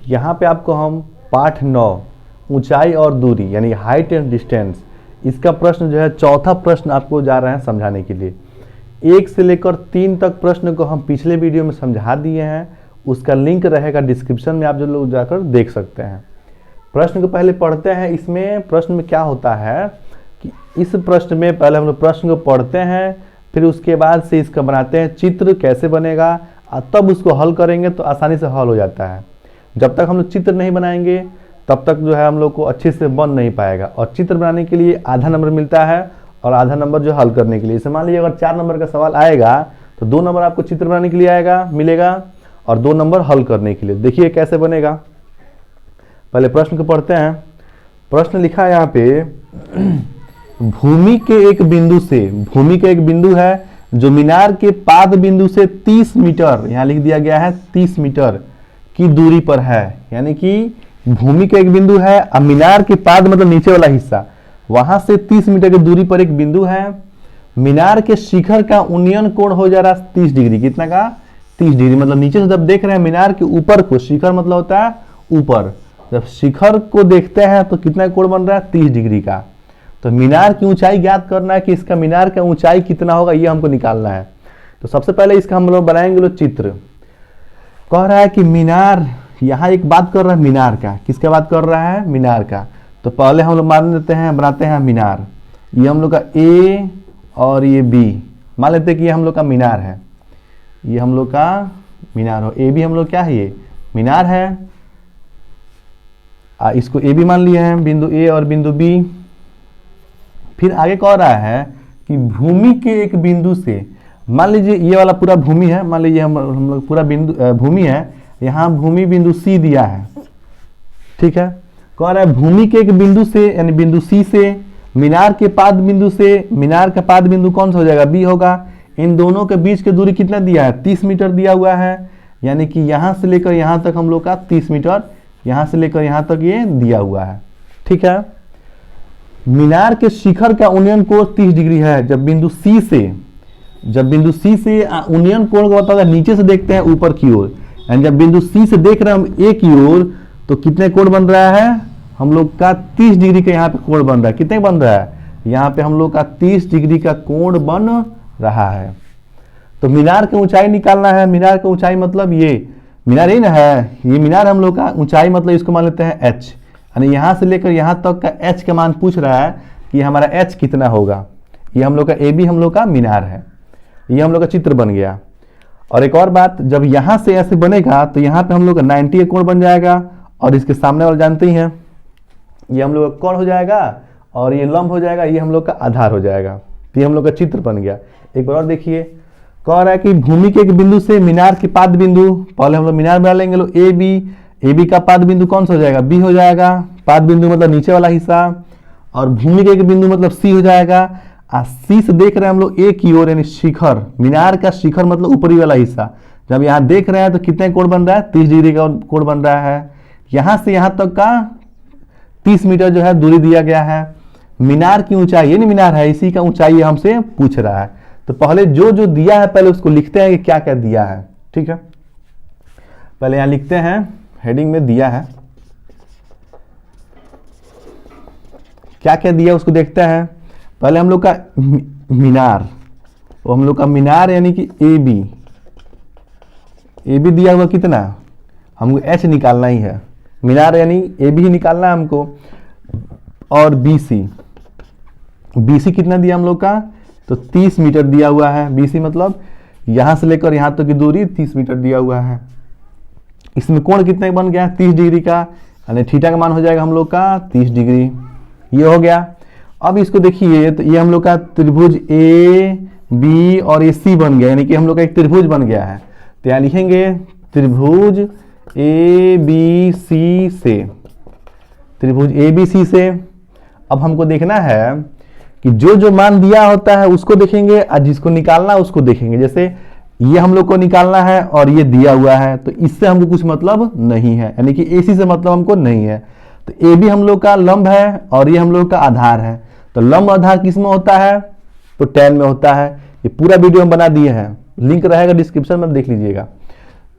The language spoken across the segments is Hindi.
यहाँ पे आपको हम पाठ 9 ऊंचाई और दूरी यानी हाइट एंड डिस्टेंस, इसका प्रश्न जो है चौथा प्रश्न आपको जा रहे हैं समझाने के लिए। 1 से लेकर 3 तक प्रश्न को हम पिछले वीडियो में समझा दिए हैं, उसका लिंक रहेगा डिस्क्रिप्शन में, आप जो लोग जाकर देख सकते हैं। प्रश्न को पहले पढ़ते हैं। इसमें प्रश्न में क्या होता है कि इस प्रश्न में पहले हम लोग प्रश्न को पढ़ते हैं, फिर उसके बाद से इसका बनाते हैं चित्र कैसे बनेगा, और तब उसको हल करेंगे तो आसानी से हल हो जाता है। जब तक हम लोग चित्र नहीं बनाएंगे तब तक जो है हम लोग को अच्छे से बन नहीं पाएगा। और चित्र बनाने के लिए आधा नंबर मिलता है और आधा नंबर जो हल करने के लिए। जैसे मान लीजिए अगर 4 नंबर का सवाल आएगा तो 2 नंबर आपको चित्र बनाने के लिए आएगा मिलेगा और 2 नंबर हल करने के लिए। देखिए कैसे बनेगा। पहले प्रश्न को पढ़ते हैं। प्रश्न लिखा है यहाँ पे, भूमि के एक बिंदु से, भूमि का एक बिंदु है जो मीनार के पाद बिंदु से 30 मीटर, यहाँ लिख दिया गया है 30 मीटर की दूरी पर है। यानी कि भूमि का एक बिंदु है और मीनार के पाद मतलब नीचे वाला हिस्सा, वहां से 30 मीटर की दूरी पर एक बिंदु है। मीनार के शिखर का उन्नयन कोण हो जा रहा है 30 डिग्री। कितना का? 30 डिग्री। मतलब नीचे से जब देख रहे हैं मीनार के ऊपर को, शिखर मतलब होता है ऊपर, जब शिखर को देखते हैं तो कितना कोण बन रहा है? 30 डिग्री का। तो मीनार की ऊंचाई ज्ञात करना है कि इसका मीनार का ऊंचाई कितना होगा, ये हमको निकालना है। तो सबसे पहले इसका हम लोग बनाएंगे लो चित्र। कह रहा है कि मीनार, यहाँ एक बात कर रहा है मीनार का। किसका बात कर रहा है? मीनार का। तो पहले हम लोग मान लेते हैं, बनाते हैं मीनार। ये हम लोग का ए और ये बी, मान लेते हैं कि ये हम लोग का मीनार है, ये हम लोग का मीनार हो। ए बी हम लोग क्या है? ये मीनार है। इसको ए बी मान लिए हैं, बिंदु ए और बिंदु बी। फिर आगे कह रहा है कि भूमि के एक बिंदु से, मान लीजिए ये वाला पूरा भूमि है, मान लीजिए हम लोग पूरा बिंदु भूमि है, यहाँ भूमि बिंदु सी दिया है, ठीक है। कह रहा है भूमि के एक बिंदु से यानी बिंदु सी से मीनार के पाद बिंदु से, मीनार का पाद बिंदु कौन सा हो जाएगा? बी होगा। इन दोनों के बीच की दूरी कितना दिया है? 30 मीटर दिया हुआ है। यानी कि यहाँ से लेकर यहाँ तक हम लोग का 30 मीटर, यहाँ से लेकर यहाँ तक ये दिया हुआ है, ठीक है। मीनार के शिखर का उन्नयन कोण 30 डिग्री है। जब बिंदु सी से, उन्नयन कोण को बताओ, नीचे से देखते हैं ऊपर की ओर, यानी जब बिंदु सी से देख रहे हैं हम ए की ओर, तो कितने कोण बन रहा है? हम लोग का 30 डिग्री का यहाँ पे कोण बन रहा है। कितने बन रहा है? यहाँ पे हम लोग का 30 डिग्री का कोण बन रहा है। तो मीनार की ऊंचाई निकालना है। मीनार की ऊंचाई मतलब ये मीनार ही ना है, ये मीनार हम लोग का ऊंचाई मतलब इसको मान लेते हैं एच, यानी यहाँ से लेकर यहाँ तक का एच का मान पूछ रहा है कि हमारा एच कितना होगा। ये हम लोग का ए बी हम लोग का मीनार है। ये हम लोग का चित्र बन गया। और एक और बात, जब यहाँ से ऐसे बनेगा तो यहाँ पे हम लोग का 90 का कोण बन जाएगा, और इसके सामने वाले जानते ही हैं, ये हम लोग का कोण हो जाएगा और ये लंब हो जाएगा, ये हम लोग का आधार हो जाएगा। तो ये हम लोग का चित्र बन गया। एक बार और देखिए, कह रहा है कि भूमि के एक बिंदु से मीनार के पाद बिंदु, पहले हम लोग मीनार बना लेंगे लो ए बी का पाद बिंदु कौन सा हो जाएगा? बी हो जाएगा। पाद बिंदु मतलब नीचे वाला हिस्सा, और भूमि के एक बिंदु मतलब सी हो जाएगा। सी से देख रहे हैं हम लोग ए की ओर, यानी शिखर, मीनार का शिखर मतलब ऊपरी वाला हिस्सा। जब यहाँ देख रहे हैं तो कितने कोण बन रहा है? 30 डिग्री का कोण बन रहा है। यहाँ से यहाँ तक का 30 मीटर जो है दूरी दिया गया है। मीनार की ऊंचाई, ये नहीं मीनार है, इसी का ऊंचाई हमसे पूछ रहा है। तो पहले जो जो दिया है पहले उसको लिखते हैं कि क्या क्या दिया है, ठीक है। पहले यहाँ लिखते हैं, हेडिंग में दिया है क्या क्या दिया उसको देखते हैं। पहले हम लोग का मीनार, वो हम लोग का मीनार यानी कि ए बी दिया हुआ कितना? हमको एच निकालना ही है। मीनार यानी ए बी ही निकालना है हमको। और बी सी कितना दिया हम लोग का? तो 30 मीटर दिया हुआ है। बी सी मतलब यहाँ से लेकर यहाँ तक की दूरी 30 मीटर दिया हुआ है। इसमें कोण कितना बन गया? 30 डिग्री का, यानी थीटा का मान हो जाएगा हम लोग का 30 डिग्री। ये हो गया। अब इसको देखिए, तो ये हम लोग का त्रिभुज ए बी और ए सी बन गया, यानी कि हम लोग का एक त्रिभुज बन गया है। तो यहाँ लिखेंगे त्रिभुज ए बी सी से, त्रिभुज ए बी सी से। अब हमको देखना है कि जो जो मान दिया होता है उसको देखेंगे और जिसको निकालना है उसको देखेंगे। जैसे ये हम लोग को निकालना है और ये दिया हुआ है, तो इससे हमको कुछ मतलब नहीं है, यानी कि एसी से मतलब हमको नहीं है। तो ए बी हम लोग का लंब है और ये हम लोग का आधार है। तो लंब आधार किस में होता है? तो tan में होता है। ये पूरा वीडियो हम बना दिए हैं, लिंक रहेगा डिस्क्रिप्शन में, देख लीजिएगा।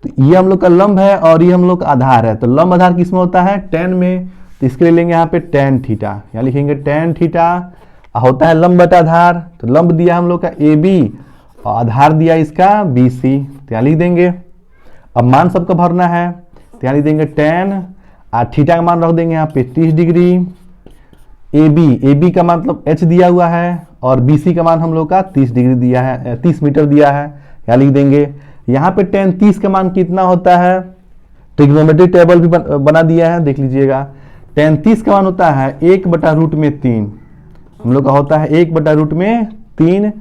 तो ये हम लोग का लंब है और ये हम लोग का आधार है। तो लंब आधार किस में होता है? tan में। तो इसके लिए लेंगे यहाँ पे tan थीटा, यहाँ लिखेंगे tan थीटा होता है लंब बटा आधार। तो लंब दिया हम लोग का AB और आधार दिया इसका BC, तो यहाँ लिख देंगे। अब मान सबका भरना है, तो यहाँ लिख देंगे tan और थीटा का मान रख देंगे यहाँ पे 30 डिग्री। AB का मतलब h दिया हुआ है और BC का मान हम लोग का 30 डिग्री दिया है, 30 मीटर दिया है, यहाँ लिख देंगे। यहाँ पे tan 30 का मान कितना होता है? ट्रिग्नोमेट्री टेबल भी बना दिया है, देख लीजिएगा। tan 30 का मान होता है 1/√3, हम लोग का होता है 1/√3।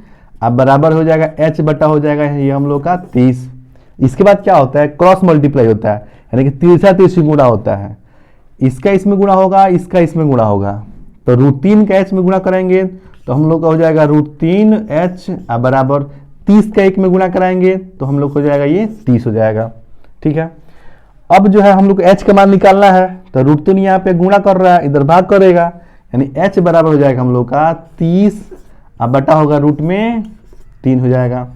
अब बराबर हो जाएगा h बटा हो जाएगा ये हम लोग का 30। इसके बाद क्या होता है? क्रॉस मल्टीप्लाई होता है, यानी कि तिरछा तिरछी गुणा होता है। इसका इसमें गुणा होगा, इसका इसमें गुणा होगा। तो √3 का h में गुणा करेंगे तो हम लोग का हो जाएगा √3h बराबर 30 का 1 में गुणा कराएंगे तो हम लोग हो जाएगा ये 30 हो जाएगा। ठीक है, अब जो है हम लोग को h का मान निकालना है। तो √3 यहाँ पे गुणा कर रहा है, इधर भाग करेगा, यानी h बराबर हो जाएगा हम लोग का 30 बटा होगा √3 हो जाएगा।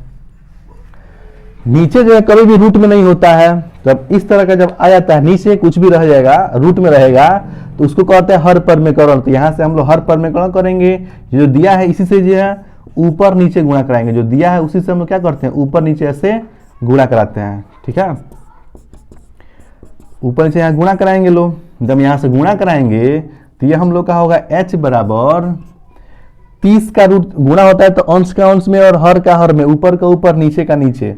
नीचे जो है कभी भी रूट में नहीं होता है, जब इस तरह का जब आ जाता है नीचे कुछ भी रह जाएगा रूट में रहेगा तो उसको कहते हैं हर परमेकरण। तो यहाँ से हम लोग हर परमेकरण करेंगे, जो दिया है इसी से जो है ऊपर नीचे गुणा कराएंगे, जो दिया है उसी से हम लोग क्या करते हैं ऊपर नीचे ऐसे गुणा कराते हैं। ठीक है, ऊपर नीचे यहाँ गुणा कराएंगे लोग। जब यहाँ से गुणा कराएंगे तो ये हम लोग का होगा h बराबर 30 का रूट गुणा होता है तो अंश का अंश में और हर का हर में, ऊपर का ऊपर नीचे का नीचे।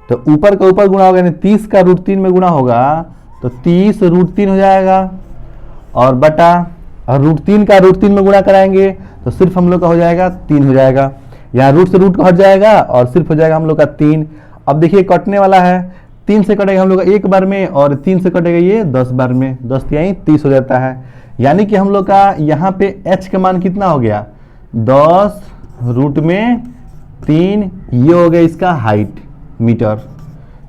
तो ऊपर का ऊपर गुणा होगा यानी 30 का √3 में गुणा होगा तो 30 √3 हो जाएगा और बटा और √3 का √3 में गुणा कराएंगे तो सिर्फ हम लोग का हो जाएगा 3 हो जाएगा। यहाँ रूट से रूट को हट जाएगा और सिर्फ हो जाएगा हम लोग का 3। अब देखिए कटने वाला है, 3 से कटेगा हम लोग का 1 बार में और 3 से कटेगा ये 10 बार में, 10 यहीं 30 हो जाता है। यानी कि हम लोग का यहाँ पे h का मान कितना हो गया 10√3, ये हो गया इसका हाइट मीटर,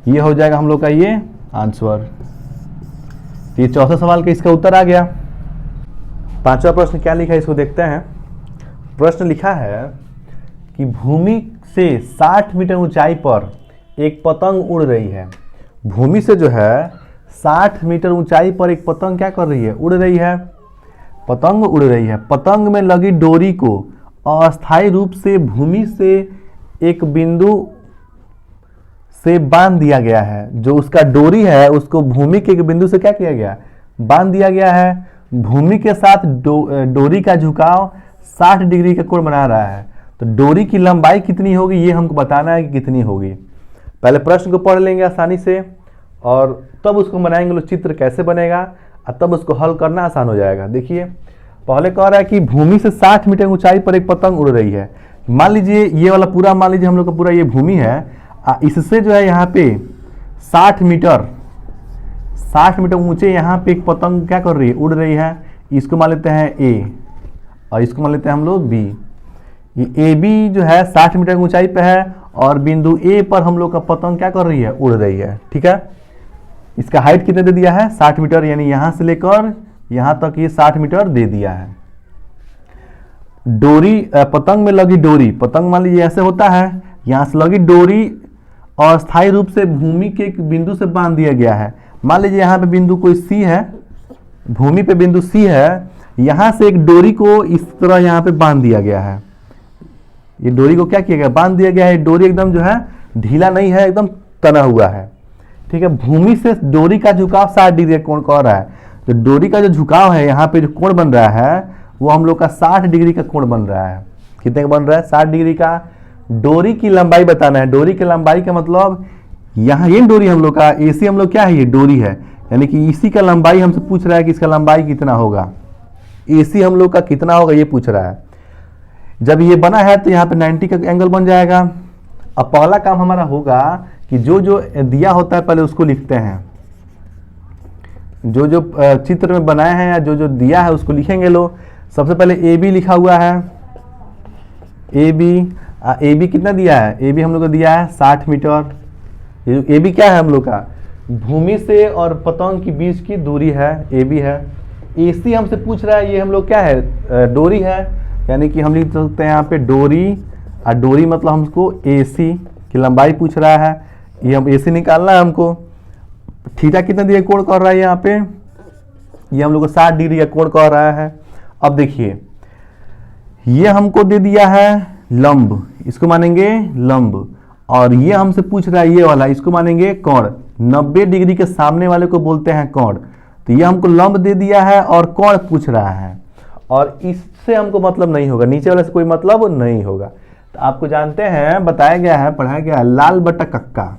ये हो जाएगा हम लोग का ये आंसर। ये चौथा सवाल का इसका उत्तर आ गया। पांचवा प्रश्न क्या लिखा है इसको देखते हैं। प्रश्न लिखा है कि भूमि से 60 मीटर ऊंचाई पर एक पतंग उड़ रही है। भूमि से जो है 60 मीटर ऊंचाई पर एक पतंग क्या कर रही है? उड़ रही है, पतंग उड़ रही है। पतंग में लगी डोरी को अस्थायी रूप से भूमि से एक बिंदु से बांध दिया गया है। जो उसका डोरी है उसको भूमि के एक बिंदु से क्या किया गया? बांध दिया गया है। भूमि के साथ डोरी का झुकाव 60 डिग्री का कोण बना रहा है। तो डोरी की लंबाई कितनी होगी ये हमको बताना है कि कितनी होगी। पहले प्रश्न को पढ़ लेंगे आसानी से और तब उसको बनाएंगे लोग चित्र कैसे बनेगा और तब उसको हल करना आसान हो जाएगा। देखिए पहले कह रहा है कि भूमि से 60 मीटर ऊंचाई पर एक पतंग उड़ रही है। मान लीजिए ये वाला पूरा, मान लीजिए हम लोग का पूरा ये भूमि है, इससे जो है यहाँ पे 60 मीटर ऊंचे यहाँ पे एक पतंग क्या कर रही है? उड़ रही है। इसको मान लेते हैं A और इसको मान लेते हैं हम लोग B। ये AB जो है 60 मीटर की ऊंचाई पे है और बिंदु A पर हम लोग का पतंग क्या कर रही है? उड़ रही है। ठीक है, इसका हाइट कितने दे दिया है? 60 मीटर, यानी यहाँ से लेकर यहाँ तक ये 60 मीटर दे दिया है। डोरी पतंग में लगी डोरी, पतंग मान लीजिए ऐसे होता है, यहाँ से लगी डोरी अस्थायी रूप से भूमि के एक बिंदु से बांध दिया गया है। मान लीजिए यहाँ पे बिंदु कोई C है, भूमि पे बिंदु C है, यहाँ से एक डोरी को इस तरह यहाँ पे बांध दिया गया है। ये डोरी को क्या किया गया? बांध दिया गया है। डोरी एकदम जो है ढीला नहीं है, एकदम तना हुआ है। ठीक है, भूमि से डोरी का झुकाव 60 डिग्री का कोण कह रहा है। तो डोरी का जो झुकाव है यहाँ पे जो कोण बन रहा है वो हम लोग का 60 डिग्री का कोण बन रहा है। कितने का बन रहा है? 60 डिग्री का। डोरी की लंबाई बताना है। डोरी की लंबाई का मतलब यहाँ ये डोरी हम लोग का AC हम लोग क्या है? ये डोरी है, यानी कि इसी का लंबाई हमसे पूछ रहा है कि इसका लंबाई कितना होगा, AC हम लोग का कितना होगा ये पूछ रहा है। जब ये बना है तो यहाँ पे 90 का एंगल बन जाएगा। अब पहला काम हमारा होगा कि जो जो दिया होता है पहले उसको लिखते हैं। जो जो चित्र में बनाए हैं या जो जो दिया है उसको लिखेंगे लोग। सबसे पहले AB लिखा हुआ है, AB कितना दिया है? AB हम लोग को दिया है 60 मीटर। ये AB क्या है हम लोग का? भूमि से और पतंग के बीच की दूरी है, AB है। AC हमसे पूछ रहा है, ये हम लोग क्या है? डोरी है, यानी कि हम लिख सकते हैं यहाँ पे डोरी, और डोरी मतलब हमको AC की लंबाई पूछ रहा है, ये हम AC निकालना है हमको। थीटा कितना दिया कोण कर रहा है यहाँ पे, ये हम लोग को 60 डिग्री का कोण कर रहा है। अब देखिए ये हमको दे दिया है लंब, इसको मानेंगे लंब, और ये हमसे पूछ रहा है ये वाला, इसको मानेंगे कोण। 90 डिग्री के सामने वाले को बोलते हैं कोण। तो ये हमको लंब दे दिया है और कोण पूछ रहा है, और इससे हमको मतलब नहीं होगा, नीचे वाले से कोई मतलब नहीं होगा। तो आपको जानते हैं बताया गया है, पढ़ाया गया है लाल बटा कक्का,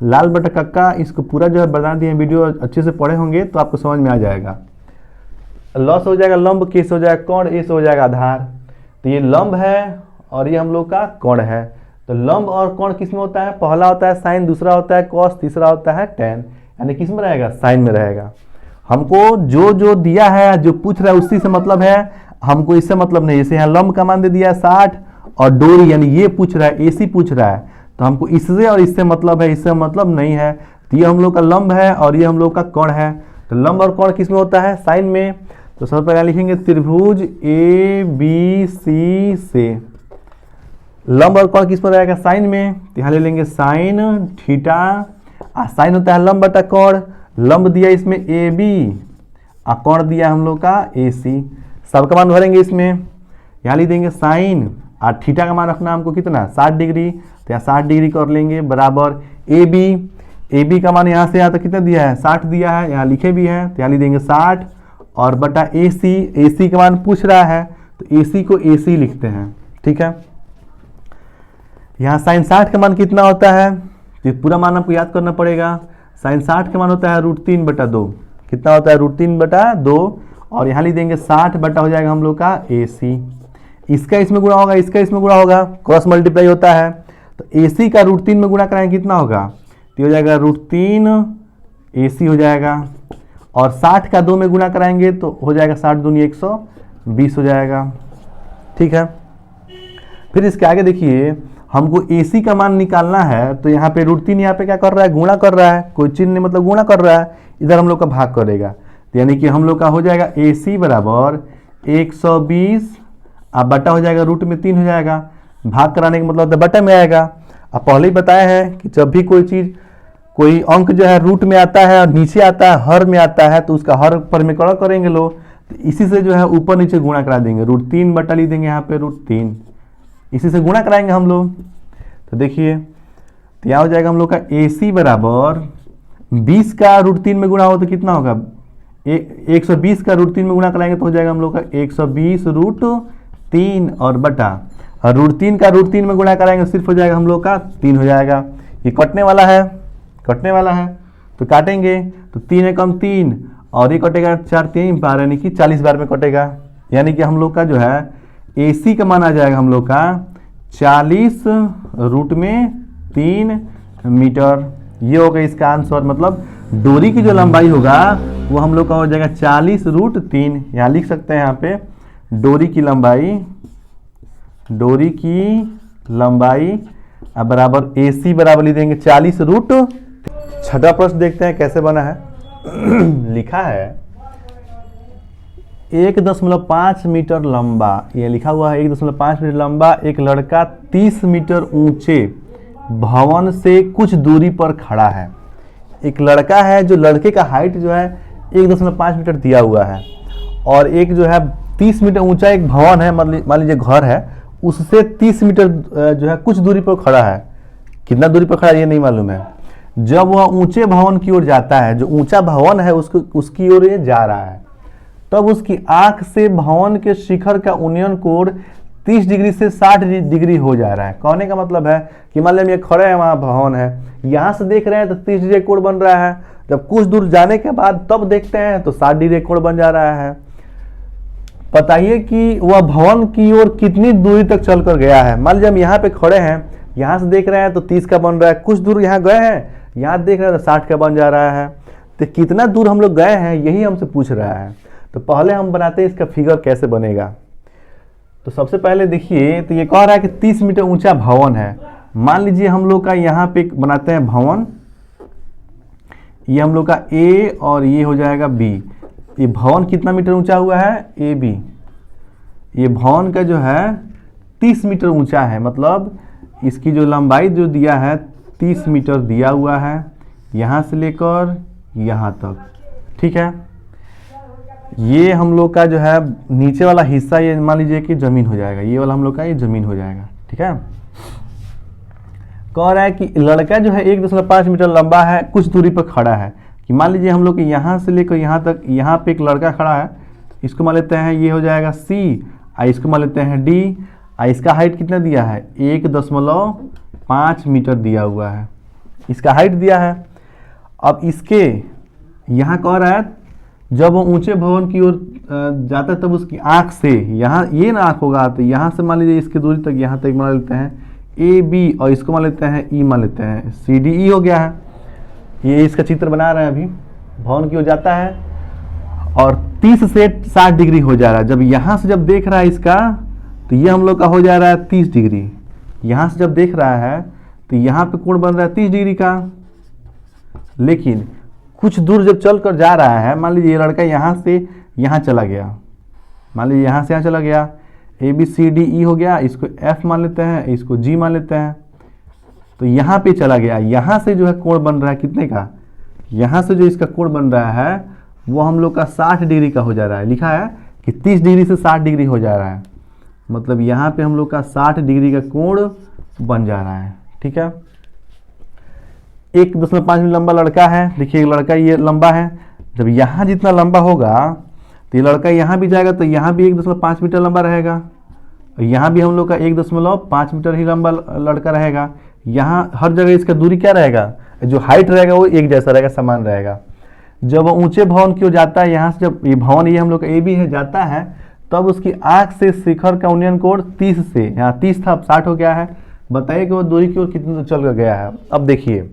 लाल बटा कक्का, इसको पूरा जो है बता दिए, वीडियो अच्छे से पढ़े होंगे तो आपको समझ में आ जाएगा। लॉस हो जाएगा लंब, केस हो जाएगा कोण, एस हो जाएगा आधार। तो ये लंब है और ये हम लोग का कोण है। तो लंब और कोण किस में होता है, पहला होता है साइन, दूसरा होता है कॉस, तीसरा होता है टेन, यानी किस में रहेगा, साइन में रहेगा। हमको जो जो दिया है, जो पूछ रहा है उसी से मतलब है, हमको इससे मतलब नहीं। जैसे यहाँ लंब का मान दे दिया है 60 और डोरी यानी ये पूछ रहा है, एसी पूछ रहा है, तो हमको इससे और इससे मतलब है, इससे मतलब नहीं है। तो ये हम लोग का लंब है और ये हम लोग का कोण है। तो लंब और कोण किस में होता है, साइन में। तो सबसे पहले लिखेंगे त्रिभुज ए बी सी से लंब और कोण किस में रहेगा, साइन में। तो यहाँ ले लेंगे साइन थीटा, साइन होता है लंब बटा कोण, लंब दिया इसमें ए बी और कोण दिया हम लोग का ए सी। सबका मान भरेंगे इसमें, यहाँ लिख देंगे साइन और थीटा का मान रखना हमको कितना, 60 डिग्री। तो यहाँ 60 डिग्री कर लेंगे बराबर ए बी का मान यहाँ से यहाँ तक कितना दिया है, 60 दिया है, यहाँ लिखे भी है। तो यहाँ लिख देंगे 60 और बटा ए सी का मान पूछ रहा है, तो ए सी को ए सी लिखते हैं, ठीक है। यहाँ साइन 60 का मान कितना होता है, तो पूरा मान आपको याद करना पड़ेगा। साइन 60 का मान होता है √3/2, कितना होता है, √3/2, और यहाँ लिख देंगे 60 बटा हो जाएगा हम लोग का ए सी। इसका इसमें गुणा होगा, इसका इसमें गुणा होगा, क्रॉस मल्टीप्लाई होता है। तो ए सी का √3 में गुणा कराएंगे कितना होगा, तो हो जाएगा √3 ए सी हो जाएगा, और 60 का 2 में गुणा कराएंगे तो हो जाएगा 60 दूनी 120 हो जाएगा, ठीक है। फिर इसके आगे देखिए हमको AC का मान निकालना है, तो यहाँ पे √3 यहाँ पे क्या कर रहा है, गुणा कर रहा है, कोई चिन्ह नहीं मतलब गुणा कर रहा है, इधर हम लोग का भाग करेगा। तो यानी कि हम लोग का हो जाएगा AC बराबर 120 अब बटा हो जाएगा √3 हो जाएगा, भाग कराने का मतलब बटा में आएगा। अब पहले ही बताया है कि जब भी कोई चीज़, कोई अंक जो है रूट में आता है और नीचे आता है, हर में आता है, तो उसका हर पर में कड़ा करेंगे लोग, तो इसी से जो है ऊपर नीचे गुणा करा देंगे, √3 बटा लिख देंगे यहाँ पे √3, इसी से गुणा कराएंगे हम लोग। तो देखिए तो यहाँ हो जाएगा हम लोग का AC बराबर 20 का √3 में गुणा हो तो कितना होगा, 120 का √3 में गुणा कराएंगे तो हो जाएगा हम लोग का 120 √3 और बटा, और √3 का √3 में गुणा कराएंगे सिर्फ हो जाएगा हम लोग का 3 हो जाएगा। ये कटने वाला है, कटने वाला है तो काटेंगे, तो 3 है कम 3 और ये कटेगा 4 3 12 यानी कि 40 बार में कटेगा, यानी कि हम लोग का जो है AC का मान आ जाएगा हम लोग का 40 √3 मीटर। ये होगा इसका आंसर, मतलब डोरी की जो लंबाई होगा वो हम लोग का हो जाएगा 40 √3। यहाँ लिख सकते हैं यहाँ पे डोरी की लंबाई बराबर AC बराबर लिख देंगे 40 √। छठा प्रश्न देखते हैं कैसे बना है। लिखा है 1.5 मीटर लंबा, ये लिखा हुआ है 1.5 मीटर लंबा एक लड़का 30 मीटर ऊंचे भवन से कुछ दूरी पर खड़ा है। एक लड़का है, जो लड़के का हाइट जो है 1.5 मीटर दिया हुआ है, और एक जो है 30 मीटर ऊंचा एक भवन है, मान लीजिए घर है, उससे 30 मीटर जो है कुछ दूरी पर खड़ा है। कितना दूरी पर खड़ा है ये नहीं मालूम है। जब वह ऊंचे भवन की ओर जाता है, जो ऊंचा भवन है उसकी ओर ये जा रहा है, तब उसकी आंख से भवन के शिखर का उन्नयन कोण 30 डिग्री से 60 डिग्री हो जा रहा है। कहने का मतलब है कि मान लीजिए ये खड़े हैं, वहाँ भवन है, यहाँ से देख रहे हैं तो 30 डिग्री कोण बन रहा है, जब कुछ दूर जाने के बाद तब देखते हैं तो 60 डिग्री कोण बन जा रहा है। बताइए कि वह भवन की ओर कितनी दूरी तक चल कर गया है। मान लीजिए हम यहाँ पे खड़े हैं, यहाँ से देख रहे हैं तो 30 का बन रहा है, कुछ दूर यहाँ गए हैं, यहाँ देख रहे हैं तो 60 का बन जा रहा है। तो कितना दूर हम लोग गए हैं यही हमसे पूछ रहा है। तो पहले हम बनाते हैं इसका फिगर कैसे बनेगा। तो सबसे पहले देखिए, तो ये कह रहा है कि 30 मीटर ऊंचा भवन है। मान लीजिए हम लोग का यहाँ पे बनाते हैं भवन, ये हम लोग का A और ये हो जाएगा B। ये भवन कितना मीटर ऊंचा हुआ है, AB। ये भवन का जो है 30 मीटर ऊंचा है, मतलब इसकी जो लंबाई जो दिया है 30 मीटर दिया हुआ है। यहाँ से लेकर यहाँ तक, ठीक है। ये हम लोग का जो है नीचे वाला हिस्सा, ये मान लीजिए कि जमीन हो जाएगा, ये वाला हम लोग का ये जमीन हो जाएगा, ठीक है। कह रहा है कि लड़का जो है 1.5 मीटर लंबा है, कुछ दूरी पर खड़ा है। कि मान लीजिए हम लोग यहाँ से लेकर यहाँ तक, यहाँ पे एक लड़का खड़ा है, इसको मान लेते हैं ये हो जाएगा C, इसको मान लेते हैं D, इसका हाइट कितना दिया है 1.5 मीटर दिया हुआ है, इसका हाइट दिया है। अब इसके यहाँ कह रहा है जब वो ऊंचे भवन की ओर जाता है तब उसकी आँख से, यहाँ ये ना आँख होगा, तो यहाँ से मान लीजिए इसकी दूरी तक यहाँ तक मान लेते हैं AB, और इसको मान लेते हैं E, मान लेते हैं CDE हो गया है। ये इसका चित्र बना रहे हैं अभी, भवन की ओर जाता है और 30 से 60 डिग्री हो जा रहा है। जब यहाँ से जब देख रहा है इसका, तो ये हम लोग का हो जा रहा है 30 डिग्री। यहाँ से जब देख रहा है तो यहाँ पे कोण बन रहा है 30 डिग्री का। लेकिन कुछ दूर जब चल कर जा रहा है, मान लीजिए ये लड़का यहाँ से यहाँ चला गया, मान लीजिए यहाँ से यहाँ चला गया, ABCDE हो गया, इसको F मान लेते हैं, इसको G मान लेते हैं, तो यहाँ पे चला गया। यहाँ से जो है कोण बन रहा है कितने का, यहाँ से जो इसका कोण बन रहा है वो हम लोग का 60 डिग्री का हो जा रहा है। लिखा है कि 30 डिग्री से 60 डिग्री हो जा रहा है, मतलब यहाँ पे हम लोग का 60 डिग्री का कोण बन जा रहा है, ठीक है। 1.5 मीटर लंबा लड़का है, देखिए लड़का ये लंबा है, जब यहाँ जितना लंबा होगा तो ये लड़का यहाँ भी जाएगा, तो यहाँ भी 1.5 मीटर लंबा रहेगा, यहाँ भी हम लोग का 1.5 मीटर ही लंबा लड़का रहेगा। यहाँ हर जगह इसका दूरी क्या रहेगा, जो हाइट रहेगा वो एक जैसा रहेगा, समान रहेगा। जब वो ऊंचे भवन की ओर जाता है, यहाँ से जब ये भवन ये हम लोग का AB है जाता है, तब उसकी आँख से शिखर का उन्नयन कोण 30 से, यहाँ 30 था अब 60 हो गया है। बताइए कि वो दूरी की ओर कितनी चल कर गया है। अब देखिए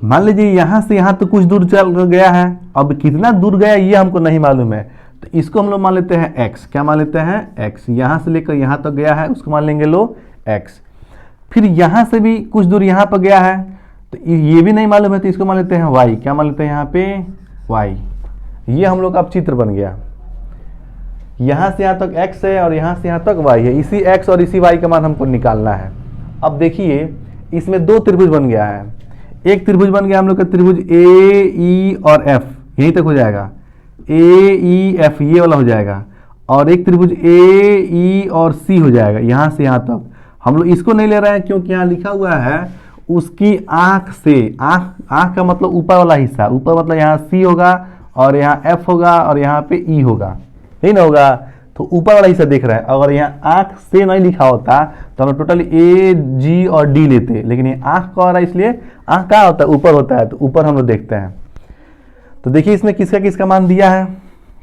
मान लीजिए यहाँ से यहाँ तो कुछ दूर चल गया है, अब कितना दूर गया ये हमको नहीं मालूम है, तो इसको हम लोग मान लेते हैं x। क्या मान लेते हैं x, यहाँ से लेकर यहाँ तक गया है उसको मान लेंगे लो x। फिर यहाँ से भी कुछ दूर यहाँ पर गया है, तो ये भी नहीं मालूम है, तो इसको मान लेते हैं y। क्या मान लेते हैं यहाँ पे y। ये हम लोग का अब चित्र बन गया, यहाँ से यहाँ तक x है और यहाँ से यहाँ तक y है। इसी x और इसी y का मान हमको निकालना है। अब देखिए इसमें दो त्रिभुज बन गया है, एक त्रिभुज बन गया हम लोग का त्रिभुज AE और F, यहीं तक हो जाएगा, AEF ये वाला हो जाएगा, और एक त्रिभुज AE और C हो जाएगा, यहाँ से यहाँ तक। हम लोग इसको नहीं ले रहे हैं क्योंकि यहाँ लिखा हुआ है उसकी आँख से, आँख का मतलब ऊपर वाला हिस्सा, ऊपर मतलब यहाँ C होगा और यहाँ F होगा और यहाँ पे E होगा, यही ना होगा, तो ऊपर वाला हिस्सा देख रहे हैं। अगर यहाँ आँख से नहीं लिखा होता तो हम टोटल A, G और D लेते, लेकिन ये आँख का हो रहा है इसलिए आँख कहाँ होता है, ऊपर होता है, तो ऊपर हम लोग देखते हैं। तो देखिए इसमें किसका किसका मान दिया है।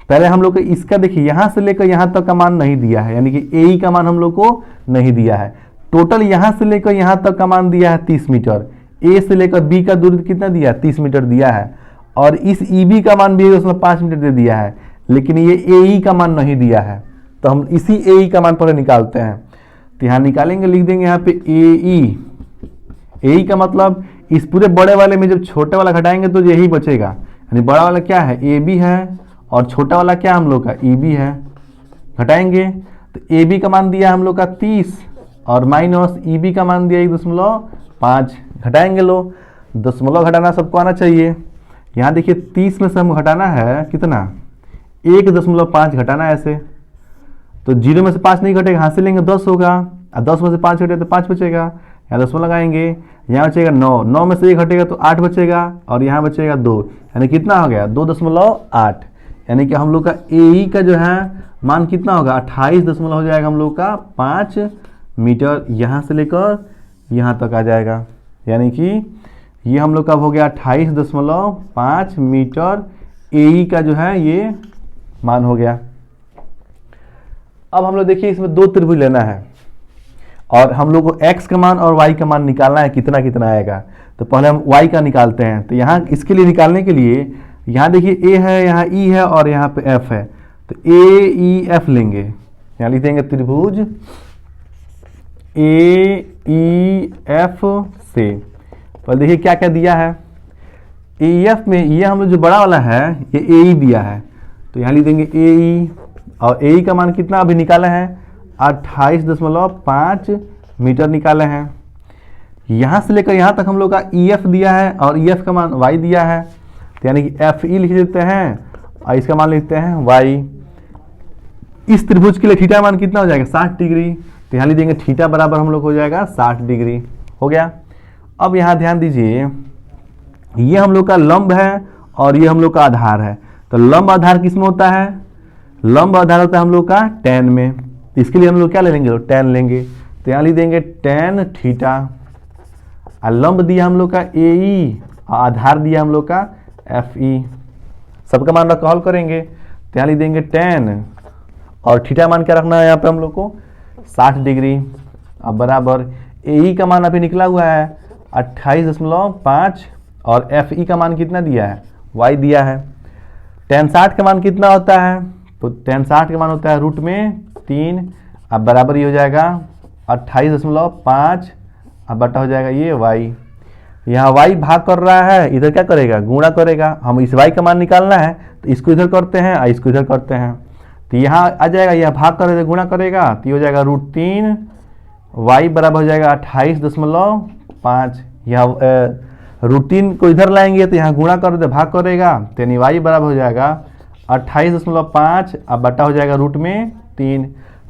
पहले हम लोग को इसका देखिए यहाँ से लेकर यहाँ तक का मान नहीं दिया है, यानी कि AE का मान हम लोग को नहीं दिया है। टोटल यहाँ से लेकर यहाँ तक का मान दिया है 30 मीटर, A से लेकर B का दूरी कितना दिया है 30 मीटर दिया है, और इस EB का मान भी 5 मीटर दे दिया है, लेकिन ये AE का मान नहीं दिया है। तो हम इसी AE का मान पहले निकालते हैं। तो यहाँ निकालेंगे, लिख देंगे यहाँ पे AE का मतलब इस पूरे बड़े वाले में जब छोटे वाला घटाएंगे तो यही बचेगा, यानी बड़ा वाला क्या है AB है और छोटा वाला क्या हम लोग का EB है। घटाएंगे तो AB का मान दिया हम लोग का 30 और माइनस EB का मान दिया 1.5। घटाएंगे लो, दशमलव घटाना सबको आना चाहिए। यहाँ देखिए 30 में से हम घटाना है कितना 1.5 घटाना है ऐसे, तो 0 में से 5 नहीं घटेगा, हाथ से लेंगे 10 होगा, और 10 में से 5 घटे तो 5 बचेगा, यहाँ दशमलव लगाएंगे, यहाँ बचेगा 9, 9 में से 1 घटेगा तो 8 बचेगा, और यहाँ बचेगा 2, यानी कितना हो गया 2.8। यानी कि हम लोग का AE का जो है मान कितना होगा 28 हो जाएगा हम लोग का 5 मीटर, यहाँ से लेकर यहाँ तक आ जाएगा, यानी कि ये हम लोग का हो गया 28.5 मीटर AE का जो है ये मान हो गया। अब हम लोग देखिए इसमें दो त्रिभुज लेना है और हम लोग को x का मान और y का मान निकालना है, कितना कितना आएगा। तो पहले हम y का निकालते हैं। तो यहाँ इसके लिए निकालने के लिए यहाँ देखिए a है, यहाँ e है और यहाँ पे f है, तो AEF लेंगे। यहाँ लिख देंगे त्रिभुज AEF से। पर देखिए क्या क्या दिया है, AEF में ये हम लोग जो बड़ा वाला है ये AE दिया है, तो यहाँ लिख देंगे AE, और AE का मान कितना अभी निकाले हैं 28.5 मीटर निकाले हैं। यहाँ से लेकर यहाँ तक हम लोग का EF दिया है और EF का मान y दिया है, तो यानी कि FE लिख देते हैं और इसका मान लिखते हैं y। इस त्रिभुज के लिए थीटा मान कितना हो जाएगा 60 डिग्री, तो यहाँ लिख देंगे थीटा बराबर हम लोग हो जाएगा 60 डिग्री। हो गया। अब यहाँ ध्यान दीजिए, ये हम लोग का लंब है और ये हम लोग का आधार है। तो लंब आधार किस में होता है, लंब आधार होता है हम लोग का tan में। तो इसके लिए हम लोग क्या ले लेंगे, तो tan लेंगे, तो यहाँ लिख देंगे tan थीटा। और लंब दिया हम लोग का AE और आधार दिया हम लोग का FE। सबका मान रख हल करेंगे, तो यहाँ लिख देंगे tan और थीटा मान क्या रखना है यहाँ पे हम लोग को 60 डिग्री। अब बराबर AE का मान अभी निकला हुआ है 28.5 और FE का मान कितना दिया है, y दिया है। tan 60 का मान कितना होता है, तो tan 60 का मान होता है √3। अब बराबर ये हो जाएगा 28.5 अब बटा हो जाएगा ये y। यहाँ y भाग कर रहा है, इधर क्या करेगा, गुणा करेगा। हम इस y का मान निकालना है तो इसको इधर करते हैं और इसको इधर करते हैं, तो यहाँ आ जाएगा, यह भाग कर गुणा करेगा तो ये हो जाएगा √3, y बराबर हो जाएगा 28.5। यहाँ √3 को इधर लाएंगे तो यहाँ गुणा कर दे भाग करेगा, तो यानी y बराबर हो जाएगा 28.5 अब बटा हो जाएगा √3।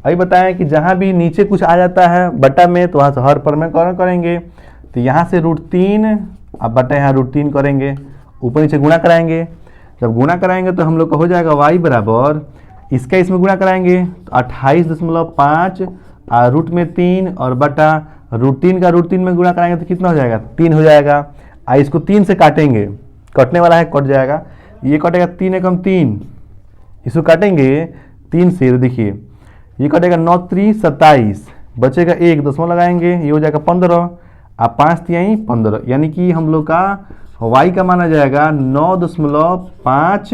अभी बताएं कि जहाँ भी नीचे कुछ आ जाता है बटा में तो वहाँ से हर पर में करेंगे, तो यहाँ से √3 अब बटा यहाँ √3 करेंगे, ऊपर नीचे गुणा कराएंगे। जब गुणा कराएंगे तो हम लोग का हो जाएगा y बराबर, इसका इसमें गुणा कराएंगे तो 28.5 √3 और बटा √3 का √3 में गुणा कराएंगे तो कितना हो जाएगा 3 हो जाएगा। इसको 3 से काटेंगे, कटने वाला है कट जाएगा, ये कटेगा 3 एकम 3, इसको काटेंगे 3 से, तो देखिए ये कटेगा 9 3 27, बचेगा 1 दशमलव लगाएंगे, ये हो जाएगा 15 अब 5 तिहाई 15, यानी कि हम लोग का y का मान आ जाएगा 9.5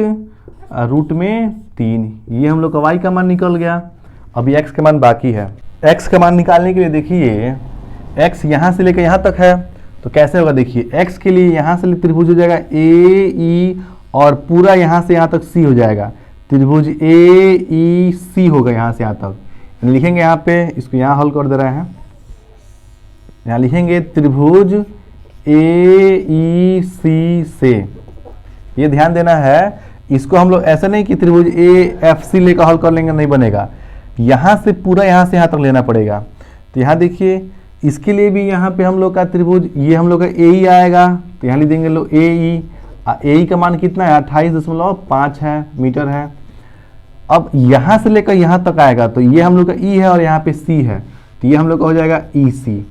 √3। ये हम लोग का y का मान निकल गया। अभी x का मान बाकी है। x का मान निकालने के लिए देखिए x यहाँ से लेकर यहाँ तक है, तो कैसे होगा, देखिए x के लिए यहाँ से त्रिभुज हो जाएगा AE और पूरा यहाँ से यहाँ तक C हो जाएगा, त्रिभुज AEC होगा यहाँ से यहाँ तक। लिखेंगे यहाँ पे, इसको यहाँ हल कर दे रहे हैं, यहाँ लिखेंगे त्रिभुज AEC से। ये ध्यान देना है, इसको हम लोग ऐसा नहीं कि त्रिभुज AFC लेकर हल कर लेंगे, नहीं बनेगा, यहाँ से पूरा यहाँ से यहाँ तक लेना पड़ेगा। तो यहाँ देखिए इसके लिए भी यहाँ पे हम लोग का त्रिभुज, ये हम लोग का AE आएगा, तो यहाँ लिख देंगे लो AE। AE का मान कितना है 28.5 है मीटर है। अब यहाँ से लेकर यहाँ तक आएगा तो ये हम लोग का E है और यहाँ पे C है, तो ये हम लोग का हो जाएगा EC।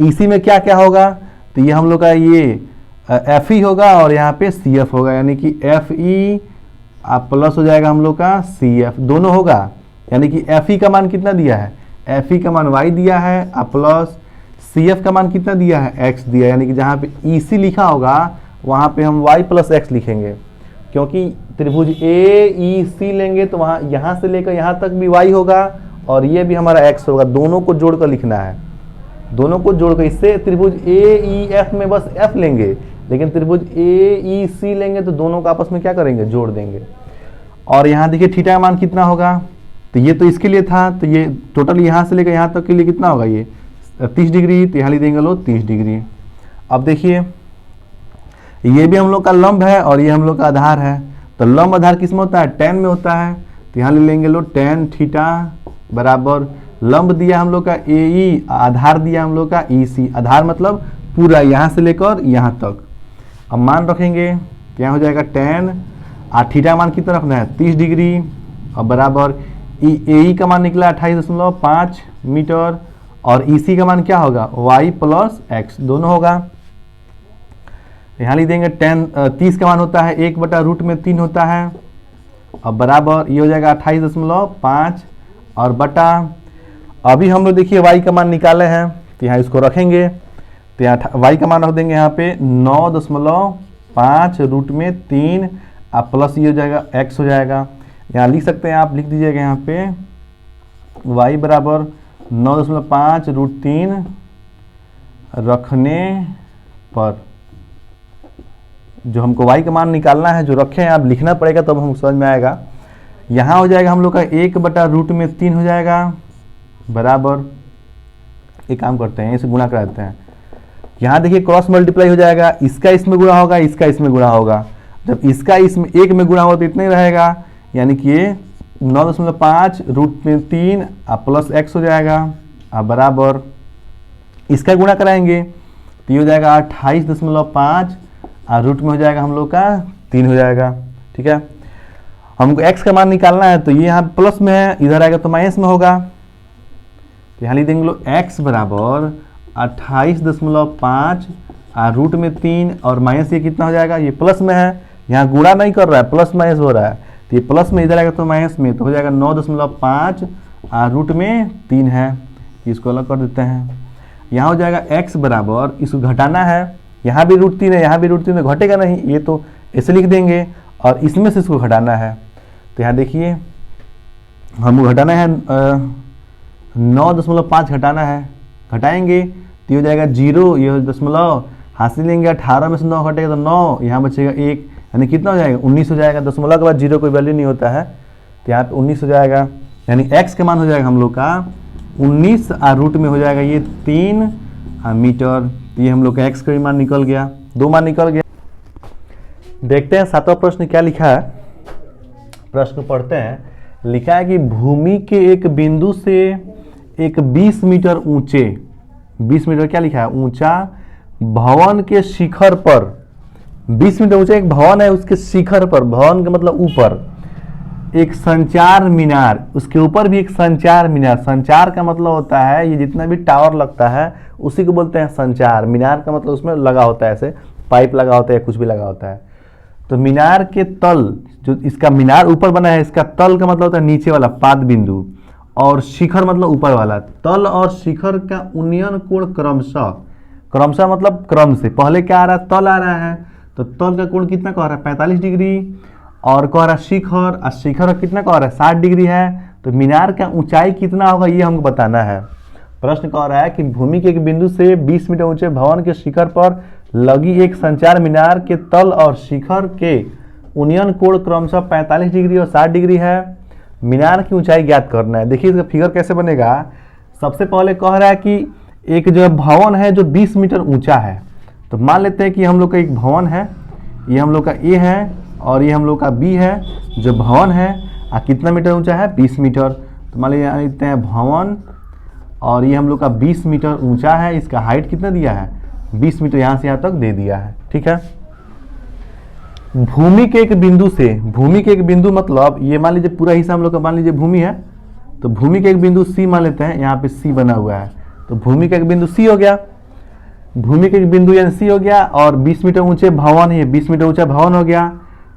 EC में क्या क्या होगा, तो ये हम लोग का ये FE होगा और यहाँ पे CF होगा, यानी कि FE प्लस हो जाएगा हम लोग का CF, दोनों होगा। यानी कि FE का मान कितना दिया है, FE का मान y दिया है प्लस CF का मान कितना दिया है x दिया है, यानी कि जहाँ पे EC लिखा होगा वहाँ पे हम y प्लस x लिखेंगे, क्योंकि त्रिभुज AEC लेंगे तो वहाँ यहाँ से लेकर यहाँ तक भी y होगा और ये भी हमारा x होगा, दोनों को जोड़कर लिखना है, दोनों को जोड़कर। इससे त्रिभुज AEF में बस f लेंगे, लेकिन त्रिभुज AEC लेंगे तो दोनों को आपस में क्या करेंगे, जोड़ देंगे। और यहाँ देखिए थीटा का मान कितना होगा, तो ये तो इसके लिए था, तो ये टोटल यहाँ से लेकर यहाँ तक के लिए कितना होगा, ये 30 डिग्री, तो यहाँ लिख देंगे लो 30 डिग्री। अब देखिए ये भी हम लोग का लंब है और ये हम लोग का आधार है, तो लंब आधार किस में होता है, tan में होता है, तो यहाँ ले लेंगे लो tan थीटा बराबर लंब दिया हम लोग का AE, आधार दिया हम लोग का EC। आधार मतलब पूरा यहाँ से लेकर यहाँ तक। अब मान रखेंगे तो यहाँ हो जाएगा tan, थीटा मान कितना रखना है 30 डिग्री, और बराबर AE का मान निकला 28.5 मीटर और EC का मान क्या होगा y प्लस x, दोनों होगा। यहाँ लिख देंगे tan 30 का मान होता है 1/√3 होता है, अब बराबर ये हो जाएगा 28.5 और बटा, अभी हम लोग देखिए y का मान निकाले हैं तो यहाँ इसको रखेंगे, तो यहाँ y का मान रख देंगे यहाँ पे 9.5 √3 प्लस ये हो जाएगा x हो जाएगा। यहाँ लिख सकते हैं, आप लिख दीजिएगा यहाँ पे y बराबर 9.5 √3 रखने पर, जो हमको y का मान निकालना है जो रखे हैं आप लिखना पड़ेगा तब हमको समझ में आएगा। यहाँ हो जाएगा हम लोग का 1/√3 हो जाएगा बराबर, एक काम करते हैं इसे गुणा करा देते हैं, यहाँ देखिए क्रॉस मल्टीप्लाई हो जाएगा, इसका इसमें गुणा होगा, इसका इसमें गुणा होगा। जब इसका इसमें एक में गुणा हो तो इतना ही रहेगा, यानी कि ये 9.5 √3 प्लस x हो जाएगा बराबर, इसका गुणा कराएंगे तो ये हो जाएगा 28.5 और रूट में हो जाएगा हम लोग का 3 हो जाएगा। ठीक है, हमको x का मान निकालना है तो ये यहाँ प्लस में है, इधर आएगा तो माइनस में होगा। तो यहाँ लिख देंगे लोग x बराबर 28.5 और रूट में 3 और माइनस ये कितना हो जाएगा, ये प्लस में है, यहाँ गुणा नहीं कर रहा है, प्लस माइनस हो रहा है, तो ये प्लस में इधर आएगा तो माइनस में, तो हो जाएगा 9.5 और रूट में 3 है, इसको अलग कर देते हैं। यहाँ हो जाएगा x बराबर, इसको घटाना है, यहाँ भी √3 है, यहाँ भी √3 है, घटेगा नहीं, ये तो ऐसे लिख देंगे, और इसमें से इसको घटाना है। तो यहाँ देखिए हमको घटाना है 9.5 घटाना है, घटाएंगे तो ये हो जाएगा 0, ये दशमलव हासिल लेंगे, 18 में से 9 घटेगा तो 9, यहाँ बचेगा 1, यानी कितना हो जाएगा 19 हो जाएगा। दशमलव के बाद 0 कोई वैल्यू नहीं होता है, तो यहाँ पे 19 हो जाएगा, यानी x के मान हो जाएगा हम लोग का 19 और रूट में हो जाएगा ये 3 मीटर। ये हम लोग का x का मान निकल गया, 2 मान निकल गया। देखते हैं 7वां प्रश्न क्या लिखा है, प्रश्न पढ़ते हैं। लिखा है कि भूमि के एक बिंदु से एक 20 मीटर ऊंचे, 20 मीटर क्या लिखा है, ऊंचा भवन के शिखर पर, 20 मीटर ऊंचा एक भवन है, उसके शिखर पर, भवन का मतलब ऊपर, एक संचार मीनार, उसके ऊपर भी एक संचार मीनार। संचार का मतलब होता है ये जितना भी टावर लगता है उसी को बोलते हैं संचार। मीनार का मतलब उसमें लगा होता है, ऐसे पाइप लगा होता है, कुछ भी लगा होता है। तो मीनार के तल, जो इसका मीनार ऊपर बना है, इसका तल का मतलब होता है नीचे वाला पाद बिंदु, और शिखर मतलब ऊपर वाला। तल और शिखर का उन्नयन कोण क्रमशः, क्रमशः मतलब क्रम से, पहले क्या आ रहा है, तल आ रहा है, तो तल का कोण कितना कह रहा है 45 डिग्री, और कह रहा है शिखर, और शिखर कितना कह रहा है 60 डिग्री है। तो मीनार का ऊंचाई कितना होगा ये हमको बताना है। प्रश्न कह रहा है कि भूमि के एक बिंदु से 20 मीटर ऊंचे भवन के शिखर पर लगी एक संचार मीनार के तल और शिखर के उन्नयन कोण क्रमशः 45 डिग्री और 60 डिग्री है। मीनार की ऊंचाई ज्ञात करना है। देखिए इसका फिगर कैसे बनेगा। सबसे पहले कह रहा है कि एक जो भवन है जो 20 मीटर ऊंचा है, तो मान लेते हैं कि हम लोग का एक भवन है, ये हम लोग का ए है और ये हम लोग का बी है। जो भवन है कितना मीटर ऊंचा है 20 मीटर, तो मान लीजिए लेते हैं भवन, और ये हम लोग का 20 मीटर ऊंचा है। इसका हाइट कितना दिया है 20 मीटर, यहाँ से यहाँ तक दे दिया है। ठीक है, भूमि के एक बिंदु से, भूमि के एक बिंदु मतलब ये मान लीजिए पूरा हिस्सा हम लोग का मान लीजिए भूमि है, तो भूमि के एक बिंदु सी मान लेते हैं, यहाँ पे सी बना हुआ है, तो भूमि का एक बिंदु सी हो गया, भूमि के एक बिंदु यानी सी हो गया, और 20 मीटर ऊंचे भवन है, 20 मीटर ऊंचा भवन हो गया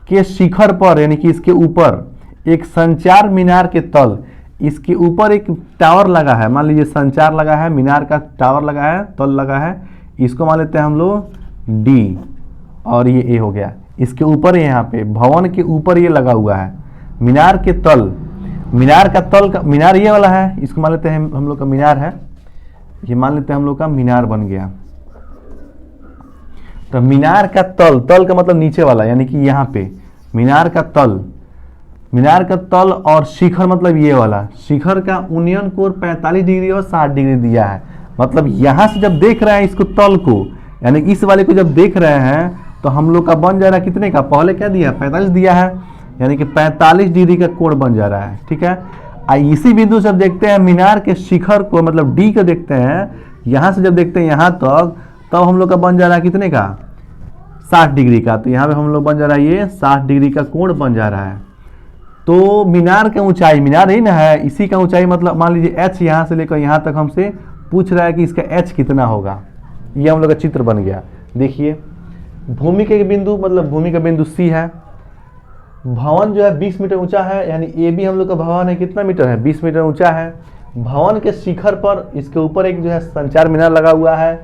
के शिखर पर, यानी कि इसके ऊपर एक संचार मीनार के तल, इसके ऊपर एक टावर लगा है, मान लीजिए संचार लगा है, मीनार का टावर लगा है, तल लगा है, इसको मान लेते हैं हम लोग डी, और ये ए हो गया। इसके ऊपर यहाँ पे भवन के ऊपर ये लगा हुआ है मीनार के तल, मीनार का तल का, मीनार ये वाला है, इसको मान लेते हैं हम लोग का मीनार है, ये मान लेते हैं हम लोग का मीनार बन गया। तो मीनार का तल, तल का मतलब नीचे वाला, यानी कि यहाँ पे मीनार का तल, मीनार का तल, और शिखर मतलब ये वाला, शिखर का उन्नयन कोण 45 डिग्री और 60 डिग्री दिया है। मतलब यहाँ से जब देख रहे हैं इसको तल को, यानी इस वाले को जब देख रहे हैं तो हम लोग का बन जा रहा है कितने का, पहले क्या दिया 45 दिया है, यानी कि 45 डिग्री का कोण बन जा रहा है। ठीक है, इसी बिंदु से जब देखते हैं मीनार के शिखर को, मतलब डी को देखते हैं, यहाँ से जब देखते हैं यहाँ तक, तब हम लोग का बन जा रहा है कितने का 60 डिग्री का। तो यहाँ पे हम लोग बन जा रहा है ये 60 डिग्री का कोण बन जा रहा है। तो मीनार का ऊंचाई, मीनार ही ना है, इसी का ऊंचाई मतलब मान लीजिए एच, यहाँ से लेकर यहाँ तक हमसे पूछ रहा है कि इसका एच कितना होगा। ये हम लोग का चित्र बन गया। देखिए भूमि के बिंदु मतलब भूमि का बिंदु सी है, भवन जो है 20 मीटर ऊंचा है, यानी ए भी हम लोग का भवन है कितना मीटर है 20 मीटर ऊंचा है। भवन के शिखर पर इसके ऊपर एक जो है संचार मीनार लगा हुआ है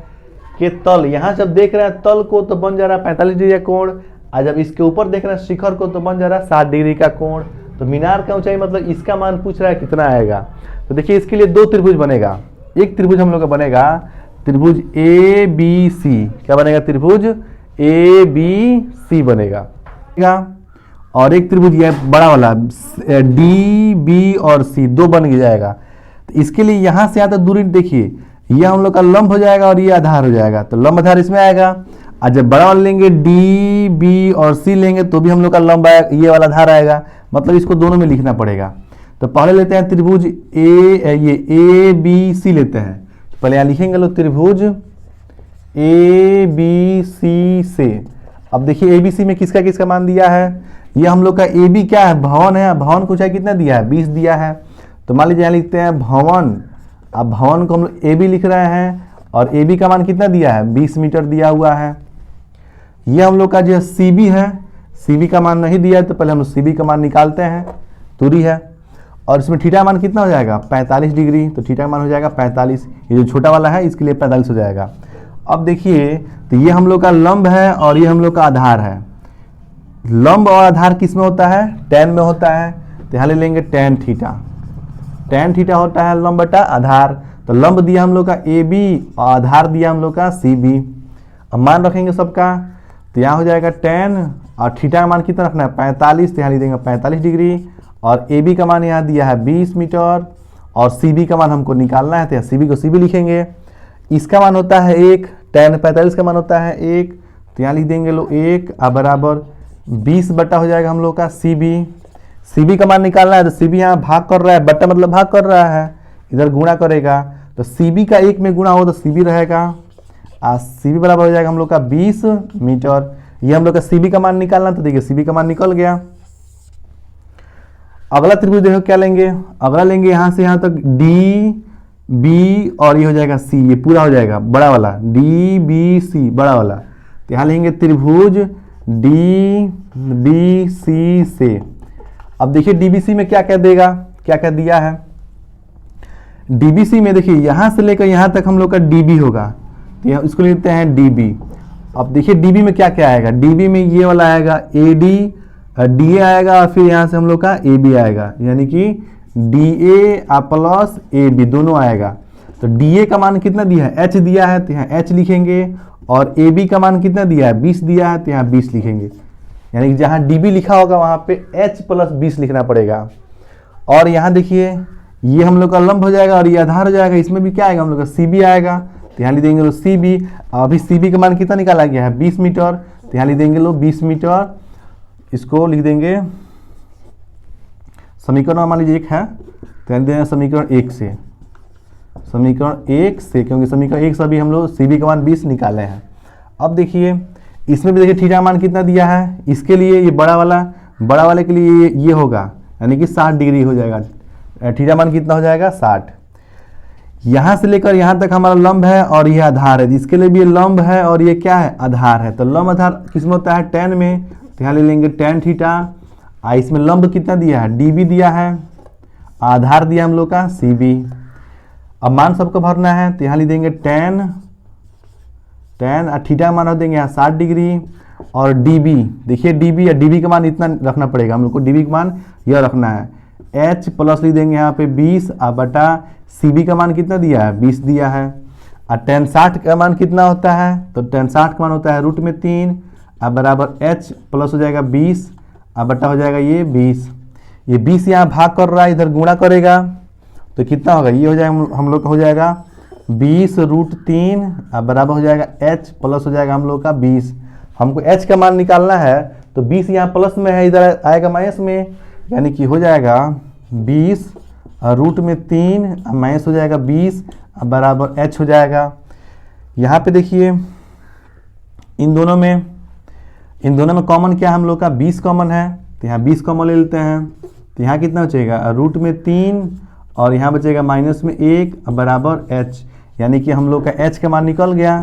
के तल, यहाँ जब देख रहे हैं तल को तो बन जा रहा है 45 डिग्री का कोण, और जब इसके ऊपर देख रहे हैं शिखर को तो बन जा रहा है 60 डिग्री का कोण। तो मीनार का ऊंचाई मतलब इसका मान पूछ रहा है कितना आएगा। तो देखिए इसके लिए 2 त्रिभुज बनेगा, एक त्रिभुज हम लोग का बनेगा त्रिभुज ए बी सी, क्या बनेगा त्रिभुज ए बी सी बनेगा, और एक त्रिभुज ये बड़ा वाला डी बी और सी, 2 बन जाएगा। तो इसके लिए यहाँ से यहाँ तक दूरी देखिए, ये हम लोग का लंब हो जाएगा और ये आधार हो जाएगा, तो लंब आधार इसमें आएगा। और जब बड़ा वाला लेंगे डी बी और सी लेंगे तो भी हम लोग का लंब आएगा, ये वाला आधार आएगा, मतलब इसको दोनों में लिखना पड़ेगा। तो पहले लेते हैं त्रिभुज ए बी सी लेते हैं। पहले यहाँ लिखेंगे लोग त्रिभुज ए बी सी से। अब देखिए ए बी सी में किसका किसका मान दिया है, ये हम लोग का ए बी क्या है, भवन है। भवन को ऊंचाई कितना दिया है, 20 दिया है। तो मान लीजिए यहाँ लिखते हैं भवन। अब भवन को हम लोग ए बी लिख रहे हैं और ए बी का मान कितना दिया है, 20 मीटर दिया हुआ है। ये हम लोग का जो सी बी है, सी बी का मान नहीं दिया है, तो पहले हम लोग सी बी का मान निकालते हैं, दूरी है। और इसमें थीटा मान कितना हो जाएगा, 45 डिग्री। तो थीटा का मान हो जाएगा 45, ये जो छोटा वाला है इसके लिए 45 हो जाएगा। अब देखिए, तो ये हम लोग का लंब है और ये हम लोग का आधार है। लंब और आधार किस में होता है, tan में होता है। तो यहाँ ले लेंगे tan थीटा। tan थीटा होता है लंब बटा आधार। तो लंब दिया हम लोग का ए बी और आधार दिया हम लोग का सी बी। अब मान रखेंगे सबका, तो यहाँ हो जाएगा tan और थीटा का मान कितना रखना है, 45। तो यहाँ लिख देंगे 45 डिग्री। और ए बी का मान यहाँ दिया है 20 मीटर और सी बी का मान हमको निकालना है, तो यहाँ सी बी को सी बी लिखेंगे। इसका मान होता है 1, tan 45 का मान होता है 1। तो यहाँ लिख देंगे लोग 1 बराबर 20 बटा हो जाएगा हम लोग का सी बी। सी बी का मान निकालना है, तो सी बी यहाँ भाग कर रहा है, बटा मतलब भाग कर रहा है, इधर गुणा करेगा। तो सी बी का 1 में गुणा हो तो सी बी रहेगा, सी बी बराबर हो जाएगा हम लोग का 20 मीटर। ये हम लोग का सी बी का मान निकालना, तो देखिए सी बी का मान निकल गया। अगला त्रिभुज देखो क्या लेंगे, अगला लेंगे यहाँ से यहाँ तक डी बी और ये हो जाएगा सी, ये पूरा हो जाएगा बड़ा वाला डी बी सी बड़ा वाला। तो यहाँ लेंगे त्रिभुज डी बी सी से। अब देखिए डीबीसी में क्या क्या देगा, क्या क्या दिया है। डीबीसी में देखिए यहाँ से लेकर यहाँ तक हम लोग का डीबी होगा, तो यहाँ इसको लेते हैं डीबी। अब देखिए डीबी में क्या क्या आएगा, डीबी में ये वाला आएगा एडी, डी ए आएगा और फिर यहाँ से हम लोग का ए बी आएगा, यानी कि D A plus A B दोनों आएगा। तो डी ए का मान कितना दिया है, एच दिया है, तो यहाँ एच लिखेंगे। और ए बी का मान कितना दिया है, 20 दिया है, तो यहाँ 20 लिखेंगे। यानी कि जहाँ डी बी लिखा होगा वहाँ पे एच प्लस 20 लिखना पड़ेगा। और यहाँ देखिए ये हम लोग का लंब हो जाएगा और ये आधार हो जाएगा। इसमें भी क्या आएगा, हम लोग का सी बी आएगा, तो यहाँ लिख देंगे लोग सी बी। अभी सी बी का मान कितना निकाला गया है, 20 मीटर, तो यहाँ लिख देंगे लोग 20 मीटर। इसको लिख देंगे समीकरण मान लीजिए 1 है, तो यहाँ देंगे समीकरण 1 से, समीकरण 1 से, क्योंकि समीकरण 1 से अभी हम लोग सी बी का मान 20 निकाले हैं। अब देखिए इसमें भी देखिए थीटा मान कितना दिया है, इसके लिए ये बड़ा वाले के लिए ये होगा, यानी कि 60 डिग्री हो जाएगा। थीटा मान कितना हो जाएगा, 60। यहाँ से लेकर यहाँ तक हमारा लंब है और ये आधार है, इसके लिए भी ये लंब है और ये क्या है, आधार है। तो लंब आधार किसमें होता है, tan में। तो यहाँ ले लेंगे tan थीटा। इसमें लंब कितना दिया है, db दिया है, आधार दिया हम लोग का cb। अब मान सबको भरना है, तो यहाँ लिख देंगे tan और थीटा का मान रख देंगे यहाँ 60 डिग्री। और db, देखिए db या db का मान इतना रखना पड़ेगा हम लोग को, db का मान यह रखना है। h प्लस लिख देंगे यहाँ पे 20 बटा cb का मान कितना दिया है, 20 दिया है। और tan 60 का मान कितना होता है, तो tan 60 का मान होता है √3 बराबर h प्लस हो जाएगा 20 बटा हो जाएगा ये 20। ये 20 यहाँ भाग कर रहा है, इधर गुणा करेगा तो कितना होगा, ये हो जाएगा हम लोग का हो जाएगा 20 √3 बराबर हो जाएगा h प्लस हो जाएगा हम लोग का 20। हमको h का मान निकालना है, तो 20 यहाँ प्लस में है, इधर आएगा माइनस में, यानी कि हो जाएगा 20 √3 माइनस हो जाएगा 20 बराबर h हो जाएगा। यहाँ पे देखिए इन दोनों में कॉमन क्या है, हम लोग का 20 कॉमन है, तो यहाँ 20 कॉमन ले लेते हैं। तो यहाँ कितना बचेगा, √3 और यहाँ बचेगा -1 बराबर h, यानी कि हम लोग का h का मान निकल गया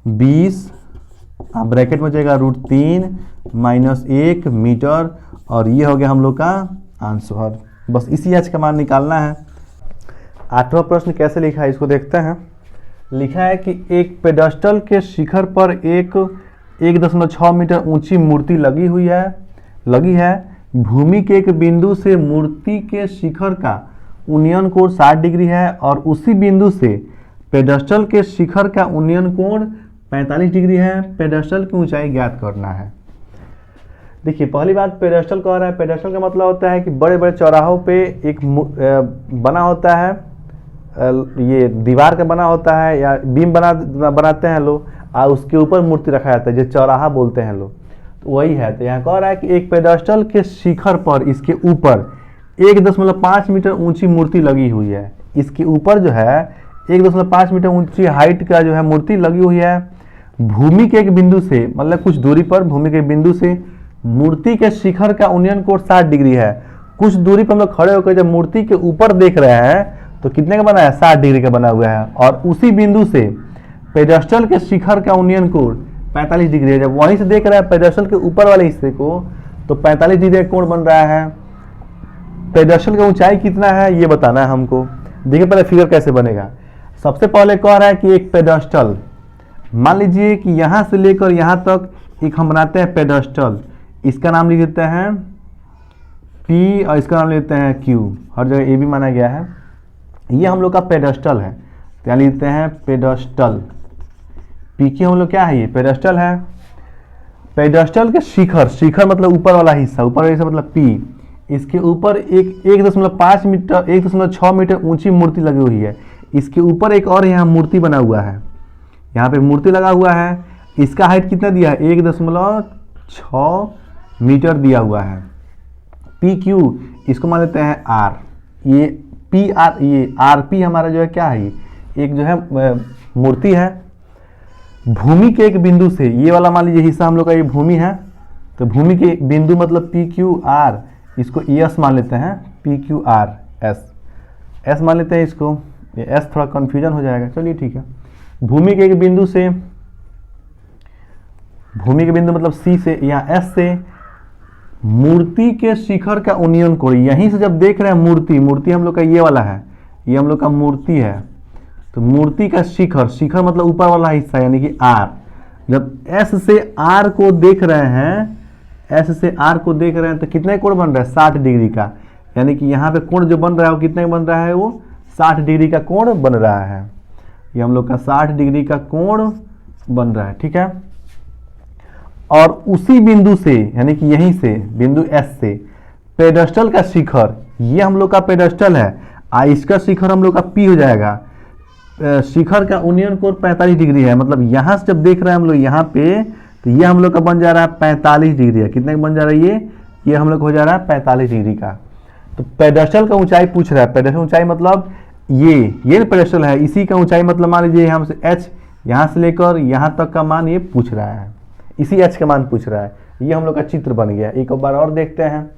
20, ब्रैकेट में बचेगा √3 -1 मीटर, और ये हो गया हम लोग का आंसर। बस इसी h का मान निकालना है। 8वां प्रश्न कैसे लिखा है इसको देखते हैं। लिखा है कि एक पेडस्टल के शिखर पर एक 1.6 मीटर ऊंची मूर्ति लगी है। भूमि के एक बिंदु से मूर्ति के शिखर का उन्नयन कोण 60 डिग्री है और उसी बिंदु से पेडस्टल के शिखर का उन्नयन कोण 45 डिग्री है। पेडस्टल की ऊंचाई ज्ञात करना है। देखिए पहली बात पेडस्टल कह रहा है, पेडस्टल का मतलब होता है कि बड़े बड़े चौराहों पे एक बना होता है ये दीवार का बना होता है या बीम बनाते हैं लोग, और उसके ऊपर मूर्ति रखा जाता है, जो चौराहा बोलते हैं लोग, तो वही है। तो यहाँ कह रहा है कि एक पेडेस्टल के शिखर पर इसके ऊपर 1.5 मीटर ऊंची मूर्ति लगी हुई है। इसके ऊपर जो है 1.5 मीटर ऊंची हाइट का जो है मूर्ति लगी हुई है। भूमि के एक बिंदु से, मतलब कुछ दूरी पर भूमि के बिंदु से मूर्ति के शिखर का उन्नयन कोण 60 डिग्री है। कुछ दूरी पर हम लोग खड़े होकर जब मूर्ति के ऊपर देख रहे हैं तो कितने का बना है, 60 डिग्री का बना हुआ है। और उसी बिंदु से पेडेस्टल के शिखर का उन्नयन कोण 45 डिग्री है। जब वहीं से देख रहे हैं पेडेस्टल के ऊपर वाले हिस्से को तो 45 डिग्री का कोण बन रहा है। पेडेस्टल का ऊंचाई कितना है ये बताना है हमको। देखिए पहले फिगर कैसे बनेगा। सबसे पहले कह रहा है कि एक पेडेस्टल, मान लीजिए कि यहां से लेकर यहां तक एक हम बनाते हैं पेडेस्टल, इसका नाम लिख देते हैं P और इसका नाम लेते हैं Q, हर जगह A भी माना गया है। ये हम लोग का पेडेस्टल है, तो यहाँ लिखते हैं पेडेस्टल। PQ हम लोग क्या है, ये पेडेस्टल है। पेडेस्टल के शिखर, शिखर मतलब ऊपर वाला हिस्सा, ऊपर वाला हिस्सा मतलब P, इसके ऊपर एक 1.5 मीटर 1.6 मीटर ऊंची मूर्ति लगी हुई है। इसके ऊपर एक और यहाँ मूर्ति बना हुआ है, यहाँ पे मूर्ति लगा हुआ है। इसका हाइट कितना दिया है, 1.6 मीटर दिया हुआ है। PQ इसको मान लेते हैं R, ये PR, ये RP हमारा जो है क्या है, एक जो है मूर्ति है। भूमि के एक बिंदु से, ये वाला मान लीजिए हिस्सा हम लोग का ये भूमि है, तो भूमि के बिंदु मतलब PQR, इसको S मान लेते हैं, PQR S मान लेते हैं इसको, ये S थोड़ा कंफ्यूजन हो जाएगा, चलिए ठीक है। भूमि के एक बिंदु से, भूमि के बिंदु मतलब C से, यहाँ S से मूर्ति के शिखर का उन्नयन कोण, यहीं से जब देख रहे हैं मूर्ति हम लोग का ये वाला है, ये हम लोग का मूर्ति है, तो मूर्ति का शिखर, शिखर मतलब ऊपर वाला हिस्सा यानी कि R, जब S से R को देख रहे हैं, S से R को देख रहे हैं तो कितने कोण बन रहा है, 60 डिग्री का, यानी कि यहाँ पे कोण जो बन रहा है वो कितने बन रहा है, वो 60 डिग्री का कोण बन रहा है। ये हम लोग का 60 डिग्री का कोण बन रहा है, ठीक है। और उसी बिंदु से यानी कि यहीं से बिंदु S से पेडेस्टल का शिखर, ये हम लोग का पेडेस्टल है, इसका शिखर हम लोग का P हो जाएगा। शिखर का उन्नयन कोण 45 डिग्री है, मतलब यहाँ से जब देख रहे हैं हम लोग यहाँ पे, तो ये हम लोग का बन जा रहा है 45 डिग्री है। कितने का बन जा रहा है ये हम लोग हो जा रहा है 45 डिग्री का। तो पेडेस्टल का ऊंचाई पूछ रहा है, पेडेस्टल ऊंचाई मतलब ये पेडेस्टल है, इसी का ऊंचाई मतलब मान लीजिए यहाँ से H, यहाँ से लेकर यहाँ तक का मान ये पूछ रहा है, इसी H का मान पूछ रहा है। ये हम लोग का चित्र बन गया। एक बार और देखते हैं।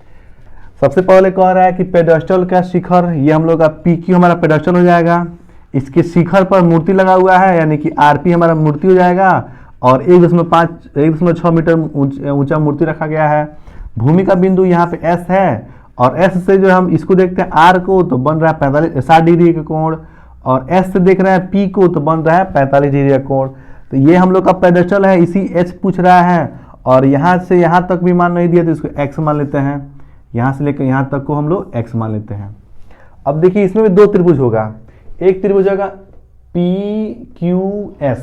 सबसे पहले कह रहा है कि पेडेस्टल का शिखर, ये हम लोग का PQ हमारा पेडेस्टल हो जाएगा, इसके शिखर पर मूर्ति लगा हुआ है यानी कि RP हमारा मूर्ति हो जाएगा, और 1.6 मीटर ऊंचा मूर्ति रखा गया है। भूमि का बिंदु यहाँ पे S है, और S से जो हम इसको देखते हैं R को तो बन रहा है 60 डिग्री का कोण, और S से देख रहे हैं P को तो बन रहा है 45 डिग्री का कोण। तो ये हम लोग का पेडेस्टल है, इसी H पूछ रहा है, और यहाँ से यहाँ तक भी मान नहीं दिया तो इसको X मान लेते हैं, यहाँ से लेकर यहाँ तक को हम लोग X मान लेते हैं। अब देखिए इसमें भी 2 त्रिभुज होगा, एक त्रिभुज होगा PQS,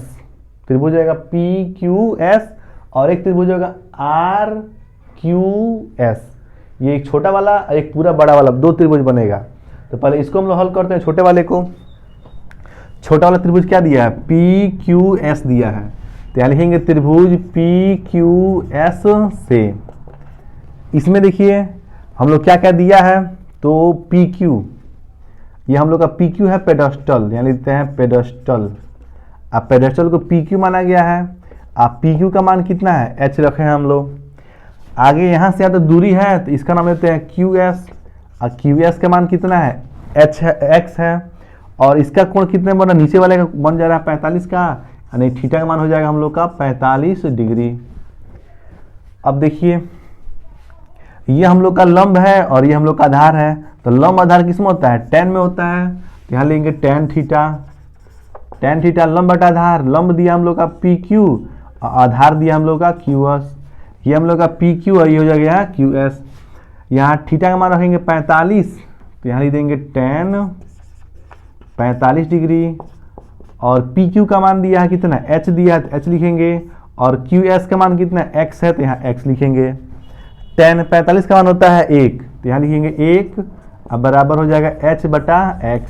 त्रिभुज होगा PQS, और एक त्रिभुज होगा RQS। ये एक छोटा वाला एक पूरा बड़ा वाला, 2 त्रिभुज बनेगा। तो पहले इसको हम लोग हल करते हैं, छोटे वाले को। छोटा वाला त्रिभुज क्या दिया है, PQS दिया है, तो यहाँ लिखेंगे त्रिभुज PQS से। इसमें देखिए हम लोग क्या क्या दिया है, तो PQ, ये हम लोग का PQ है पेडेस्टल, यहाँ लिखते हैं पेडेस्टल। अब पेडेस्टल को PQ माना गया है। अब PQ का मान कितना है, H रखे हैं हम लोग। आगे यहाँ से तो दूरी है तो इसका नाम लेते हैं QS, और QS का मान कितना है, H है, X है, और इसका कोण कितने बन रहा है, नीचे वाले का बन जा रहा है 45 का, यानी थीटा का मान हो जाएगा हम लोग का 45 डिग्री। अब देखिए ये हम लोग का लंब है और ये हम लोग का आधार है, तो लंब आधार किसमें होता है, tan में होता है, तो यहाँ लेंगे tan थीटा लंब बटा आधार। लंब दिया हम लोग का PQ और आधार दिया हम लोग का QS, ये हम लोग का PQ और ये हो जाएगा यहाँ QS। यहाँ थीटा का मान रखेंगे 45, तो यहाँ लिख देंगे tan 45 डिग्री, और PQ का मान दिया है कितना, H दिया है तो H लिखेंगे, और QS का मान कितना X है तो यहाँ X लिखेंगे। tan 45 का मान होता है 1, तो यहाँ लिखेंगे 1, अब बराबर हो जाएगा H बटा X।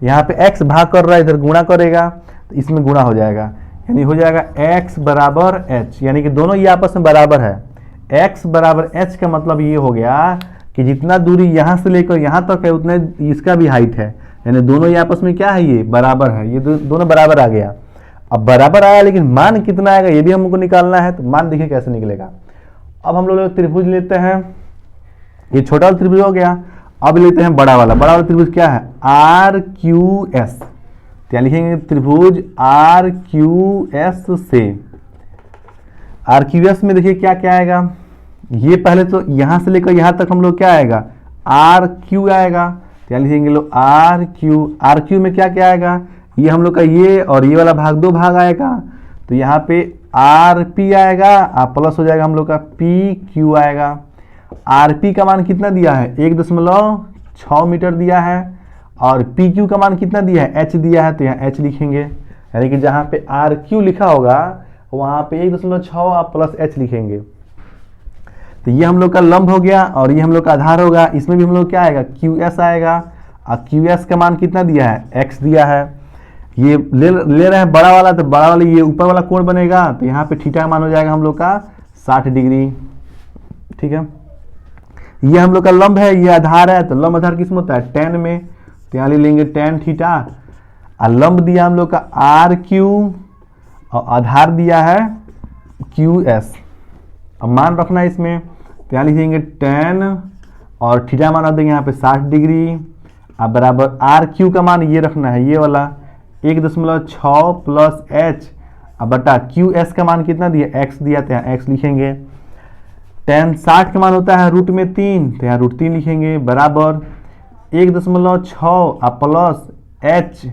यहाँ पे x भाग कर रहा है, इधर गुणा करेगा तो इसमें गुणा हो जाएगा, यानी हो जाएगा x बराबर h, यानी कि दोनों ये आपस में बराबर है। x बराबर h का मतलब ये हो गया कि जितना दूरी यहाँ से लेकर यहाँ तक है उतना इसका भी हाइट है, यानी दोनों ये आपस में क्या है, ये बराबर है, ये दोनों बराबर आ गया। अब बराबर आया लेकिन मान कितना आएगा ये भी हमको निकालना है, तो मान देखिए कैसे निकलेगा। अब हम लोग त्रिभुज लेते हैं, ये छोटा वाला त्रिभुज हो गया, अब लेते हैं बड़ा वाला त्रिभुज क्या है, आर क्यू एस। क्या लिखेंगे, त्रिभुज आर क्यू एस से। आर क्यू एस में देखिए क्या क्या आएगा, ये पहले तो यहां से लेकर यहां तक हम लोग क्या आएगा, आर क्यू आएगा। क्या लिखेंगे लोग, आर क्यू में क्या क्या आएगा, ये हम लोग का ये और ये वाला भाग दो भाग आएगा, तो यहाँ पे आर पी आएगा और प्लस हो जाएगा हम लोग का पी क्यू आएगा। आर पी का मान कितना दिया है, 1.6 मीटर दिया है, और पी क्यू का मान कितना दिया है, एच दिया है, तो यहाँ एच लिखेंगे, यानी कि जहाँ पे आर क्यू लिखा होगा वहाँ पे 1.6 आप प्लस एच लिखेंगे। तो ये हम लोग का लंब हो गया और ये हम लोग का आधार होगा, इसमें भी हम लोग क्या आएगा, क्यू एस आएगा, और क्यू एस का मान कितना दिया है, एक्स दिया है। ये ले रहे हैं बड़ा वाला, तो बड़ा वाला ये ऊपर वाला कोण बनेगा, तो यहाँ पे थीटा का मान हो जाएगा हम लोग का 60 डिग्री। ठीक है, ये हम लोग का लंब है, ये आधार है, तो लंब आधार किस में होता है, tan में, तो यहाँ ले लेंगे tan थीटा। और लंब दिया हम लोग का आर क्यू और आधार दिया है क्यू एस। अब मान रखना है इसमें, तो यहाँ लिखेंगे tan और थीटा मान देंगे यहाँ पे 60 डिग्री, अब बराबर आर क्यू का मान ये रखना है, ये वाला 1.6 प्लस एच, अब बटा क्यू एस का मान कितना दिया, एक्स दिया, तो यहाँ एक्स लिखेंगे। tan 60 का मान होता है रूट में 3, तो यहाँ रूट 3 लिखेंगे, बराबर 1.6 प्लस एच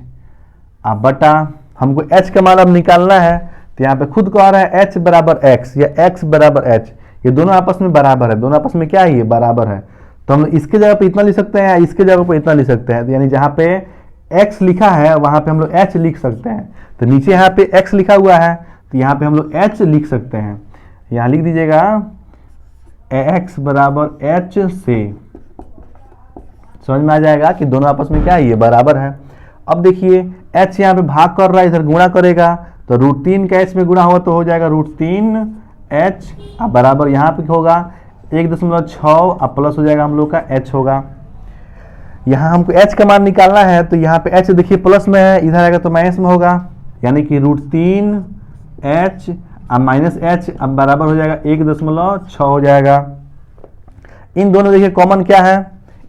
अब बटा, हमको एच का मान अब निकालना है, तो यहाँ पे खुद कह रहा है एच बराबर एक्स या एक्स बराबर एच, ये दोनों आपस में बराबर है, दोनों आपस में क्या है, ये बराबर है। तो हम इसके जगह पे इतना लिख सकते हैं, इसके जगह पे इतना लिख सकते हैं, तो यानी जहाँ पे x लिखा है वहाँ पे हम लोग h लिख सकते हैं। तो नीचे यहाँ पे x लिखा हुआ है, तो यहाँ पे हम लोग h लिख सकते हैं, यहाँ लिख दीजिएगा x बराबर h से। समझ में आ जाएगा कि दोनों आपस में क्या है, ये बराबर है। अब देखिए h यहाँ पे भाग कर रहा है, इधर गुणा करेगा, तो √3 का h में गुणा हुआ तो हो जाएगा √3h, अब बराबर यहाँ पे होगा 1.6 अब प्लस हो जाएगा हम लोग का h होगा। यहाँ हमको h का मान निकालना है, तो यहाँ पे h देखिए प्लस में है, इधर आएगा तो माइनस में होगा, यानी कि √3h अब माइनस h अब बराबर हो जाएगा 1.6 हो जाएगा। इन दोनों देखिए कॉमन क्या है,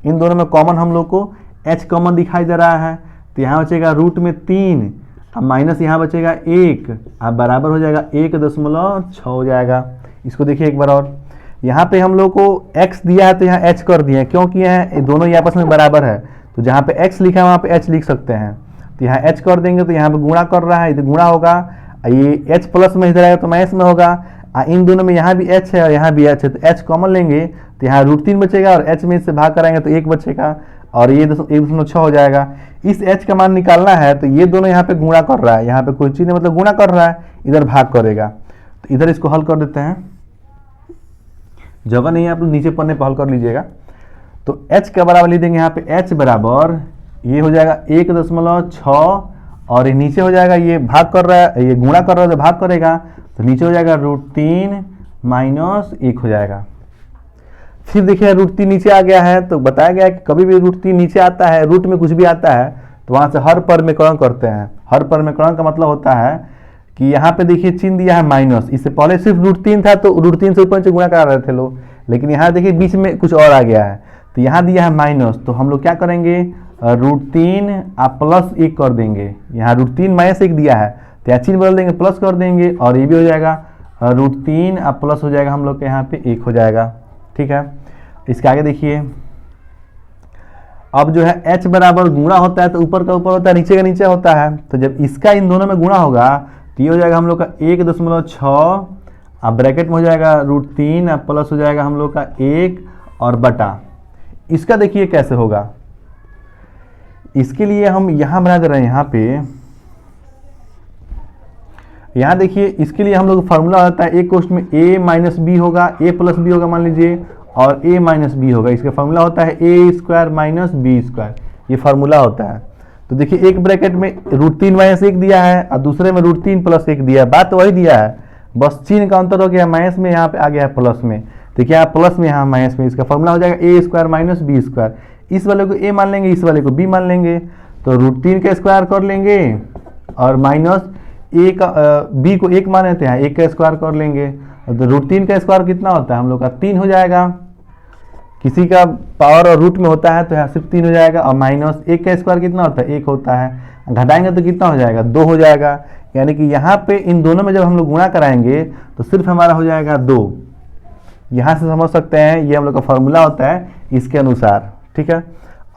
इन दोनों में कॉमन हम लोग को h कॉमन दिखाई दे रहा है, तो यहाँ बचेगा रूट में 3 अब माइनस यहाँ बचेगा 1 अब बराबर हो जाएगा 1.6 हो जाएगा। इसको देखिए एक बार और, यहाँ पे हम लोग को x दिया है तो यहाँ h कर दिए, क्योंकि यहाँ दोनों ही आपस में बराबर है, तो जहाँ पे x लिखा है वहाँ पे h लिख सकते हैं, तो यहाँ h कर देंगे, तो यहाँ पे गुणा कर रहा है, इधर गुणा होगा, ये h प्लस में इधर आएगा तो माइनस में होगा, इन दोनों में यहाँ भी h है और यहाँ भी h है, तो h कॉमन लेंगे, तो यहाँ √3 बचेगा और h में इससे भाग कराएंगे तो 1 बचेगा और ये 1.6 हो जाएगा। इस h का मान निकालना है, तो ये दोनों यहाँ पे गुणा कर रहा है, यहाँ पे कोई चीज़ नहीं, मतलब गुणा कर रहा है, इधर भाग करेगा, तो इधर इसको हल कर देते हैं, जगह नहीं है आप लोग नीचे पन्ने पर हल कर लीजिएगा। तो h का बराबर लिख देंगे यहाँ पे, h बराबर ये हो जाएगा 1.6 और ये नीचे हो जाएगा, ये भाग कर रहा है, ये गुणा कर रहा है तो भाग करेगा, तो नीचे हो जाएगा √3 माइनस 1 हो जाएगा। फिर देखिए √3 नीचे आ गया है, तो बताया गया है कि कभी भी √3 नीचे आता है, रूट में कुछ भी आता है तो वहाँ से हर परमेकरण करते हैं। हर परमेकरण का मतलब होता है कि यहाँ पे देखिए चिन्ह दिया है माइनस, इससे पहले सिर्फ √3 था तो √3 से ऊपर से गुणा करा रहे थे लोग, लेकिन यहाँ देखिए बीच में कुछ और आ गया है, तो यहाँ दिया है माइनस, तो हम लोग क्या करेंगे, √3 आप प्लस 1 कर देंगे, यहाँ √3 माइनस 1 दिया है तो यहाँ चिन्ह बदल देंगे, प्लस कर देंगे, और ये भी हो जाएगा √3 अब प्लस हो जाएगा हम लोग के यहाँ पे 1 हो जाएगा। ठीक है, इसके आगे देखिए, अब जो है h बराबर गुणा होता है तो ऊपर का ऊपर होता है, नीचे का नीचे होता है, तो जब इसका इन दोनों में गुणा होगा तो ये हो जाएगा हम लोग का 1.6 अब ब्रैकेट में हो जाएगा √3 अब प्लस हो जाएगा हम लोग का 1 और बटा। इसका देखिए कैसे होगा, इसके लिए हम यहाँ बना दे रहे हैं, यहाँ पे यहाँ देखिए, इसके लिए हम लोग फार्मूला होता है, एक क्वेश्चन में a माइनस बी होगा, a प्लस बी होगा मान लीजिए, और a माइनस बी होगा, इसका फार्मूला होता है a² माइनस बी², ये फार्मूला होता है। तो देखिए एक ब्रैकेट में √3 - 1 दिया है और दूसरे में √3 + 1 दिया है, बात तो वही दिया है, बस चिन्ह का अंतर हो गया, माइनस में यहाँ पे आ गया है प्लस में। देखिए यहाँ प्लस में यहाँ माइनस में, इसका फॉर्मूला हो जाएगा a² - b²। इस वाले को a मान लेंगे, इस वाले को b मान लेंगे, तो √3 का स्क्वायर कर लेंगे और माइनस a का b को 1 मान लेते हैं, 1 का स्क्वायर कर लेंगे, तो √3 का स्क्वायर कितना होता है हम लोग का 3 हो जाएगा। किसी का पावर और रूट में होता है तो यहाँ सिर्फ 3 हो जाएगा, और माइनस 1 का स्क्वायर कितना होता है 1 होता है, घटाएंगे तो कितना हो जाएगा 2 हो जाएगा। यानी कि यहाँ पे इन दोनों में जब हम लोग गुणा कराएंगे तो सिर्फ हमारा हो जाएगा 2। यहाँ से समझ सकते हैं ये हम लोग का फॉर्मूला होता है इसके अनुसार, ठीक है।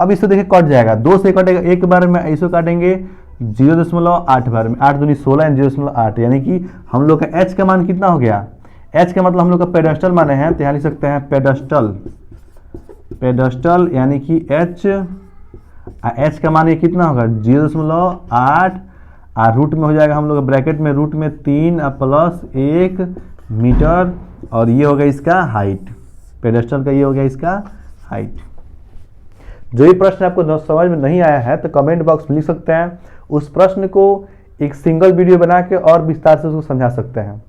अब इससे देखिए कट जाएगा, 2 से कटेगा, एक बार में ऐसे काटेंगे 0.8 बार में, 8 दूनी 16 0.8, यानी कि हम लोग का h का मान कितना हो गया, h का मतलब हम लोग का पेडेस्टल माने हैं, तो यहाँ लिख सकते हैं पेडेस्टल यानी कि h का मान ये कितना होगा 0.8, और रूट में हो जाएगा हम लोग ब्रैकेट में रूट में 3 + 1 मीटर, और ये हो गया इसका हाइट, पेडेस्टल का ये हो गया इसका हाइट। जो ये प्रश्न आपको समझ में नहीं आया है तो कमेंट बॉक्स में लिख सकते हैं, उस प्रश्न को एक सिंगल वीडियो बना के और विस्तार से उसको समझा सकते हैं।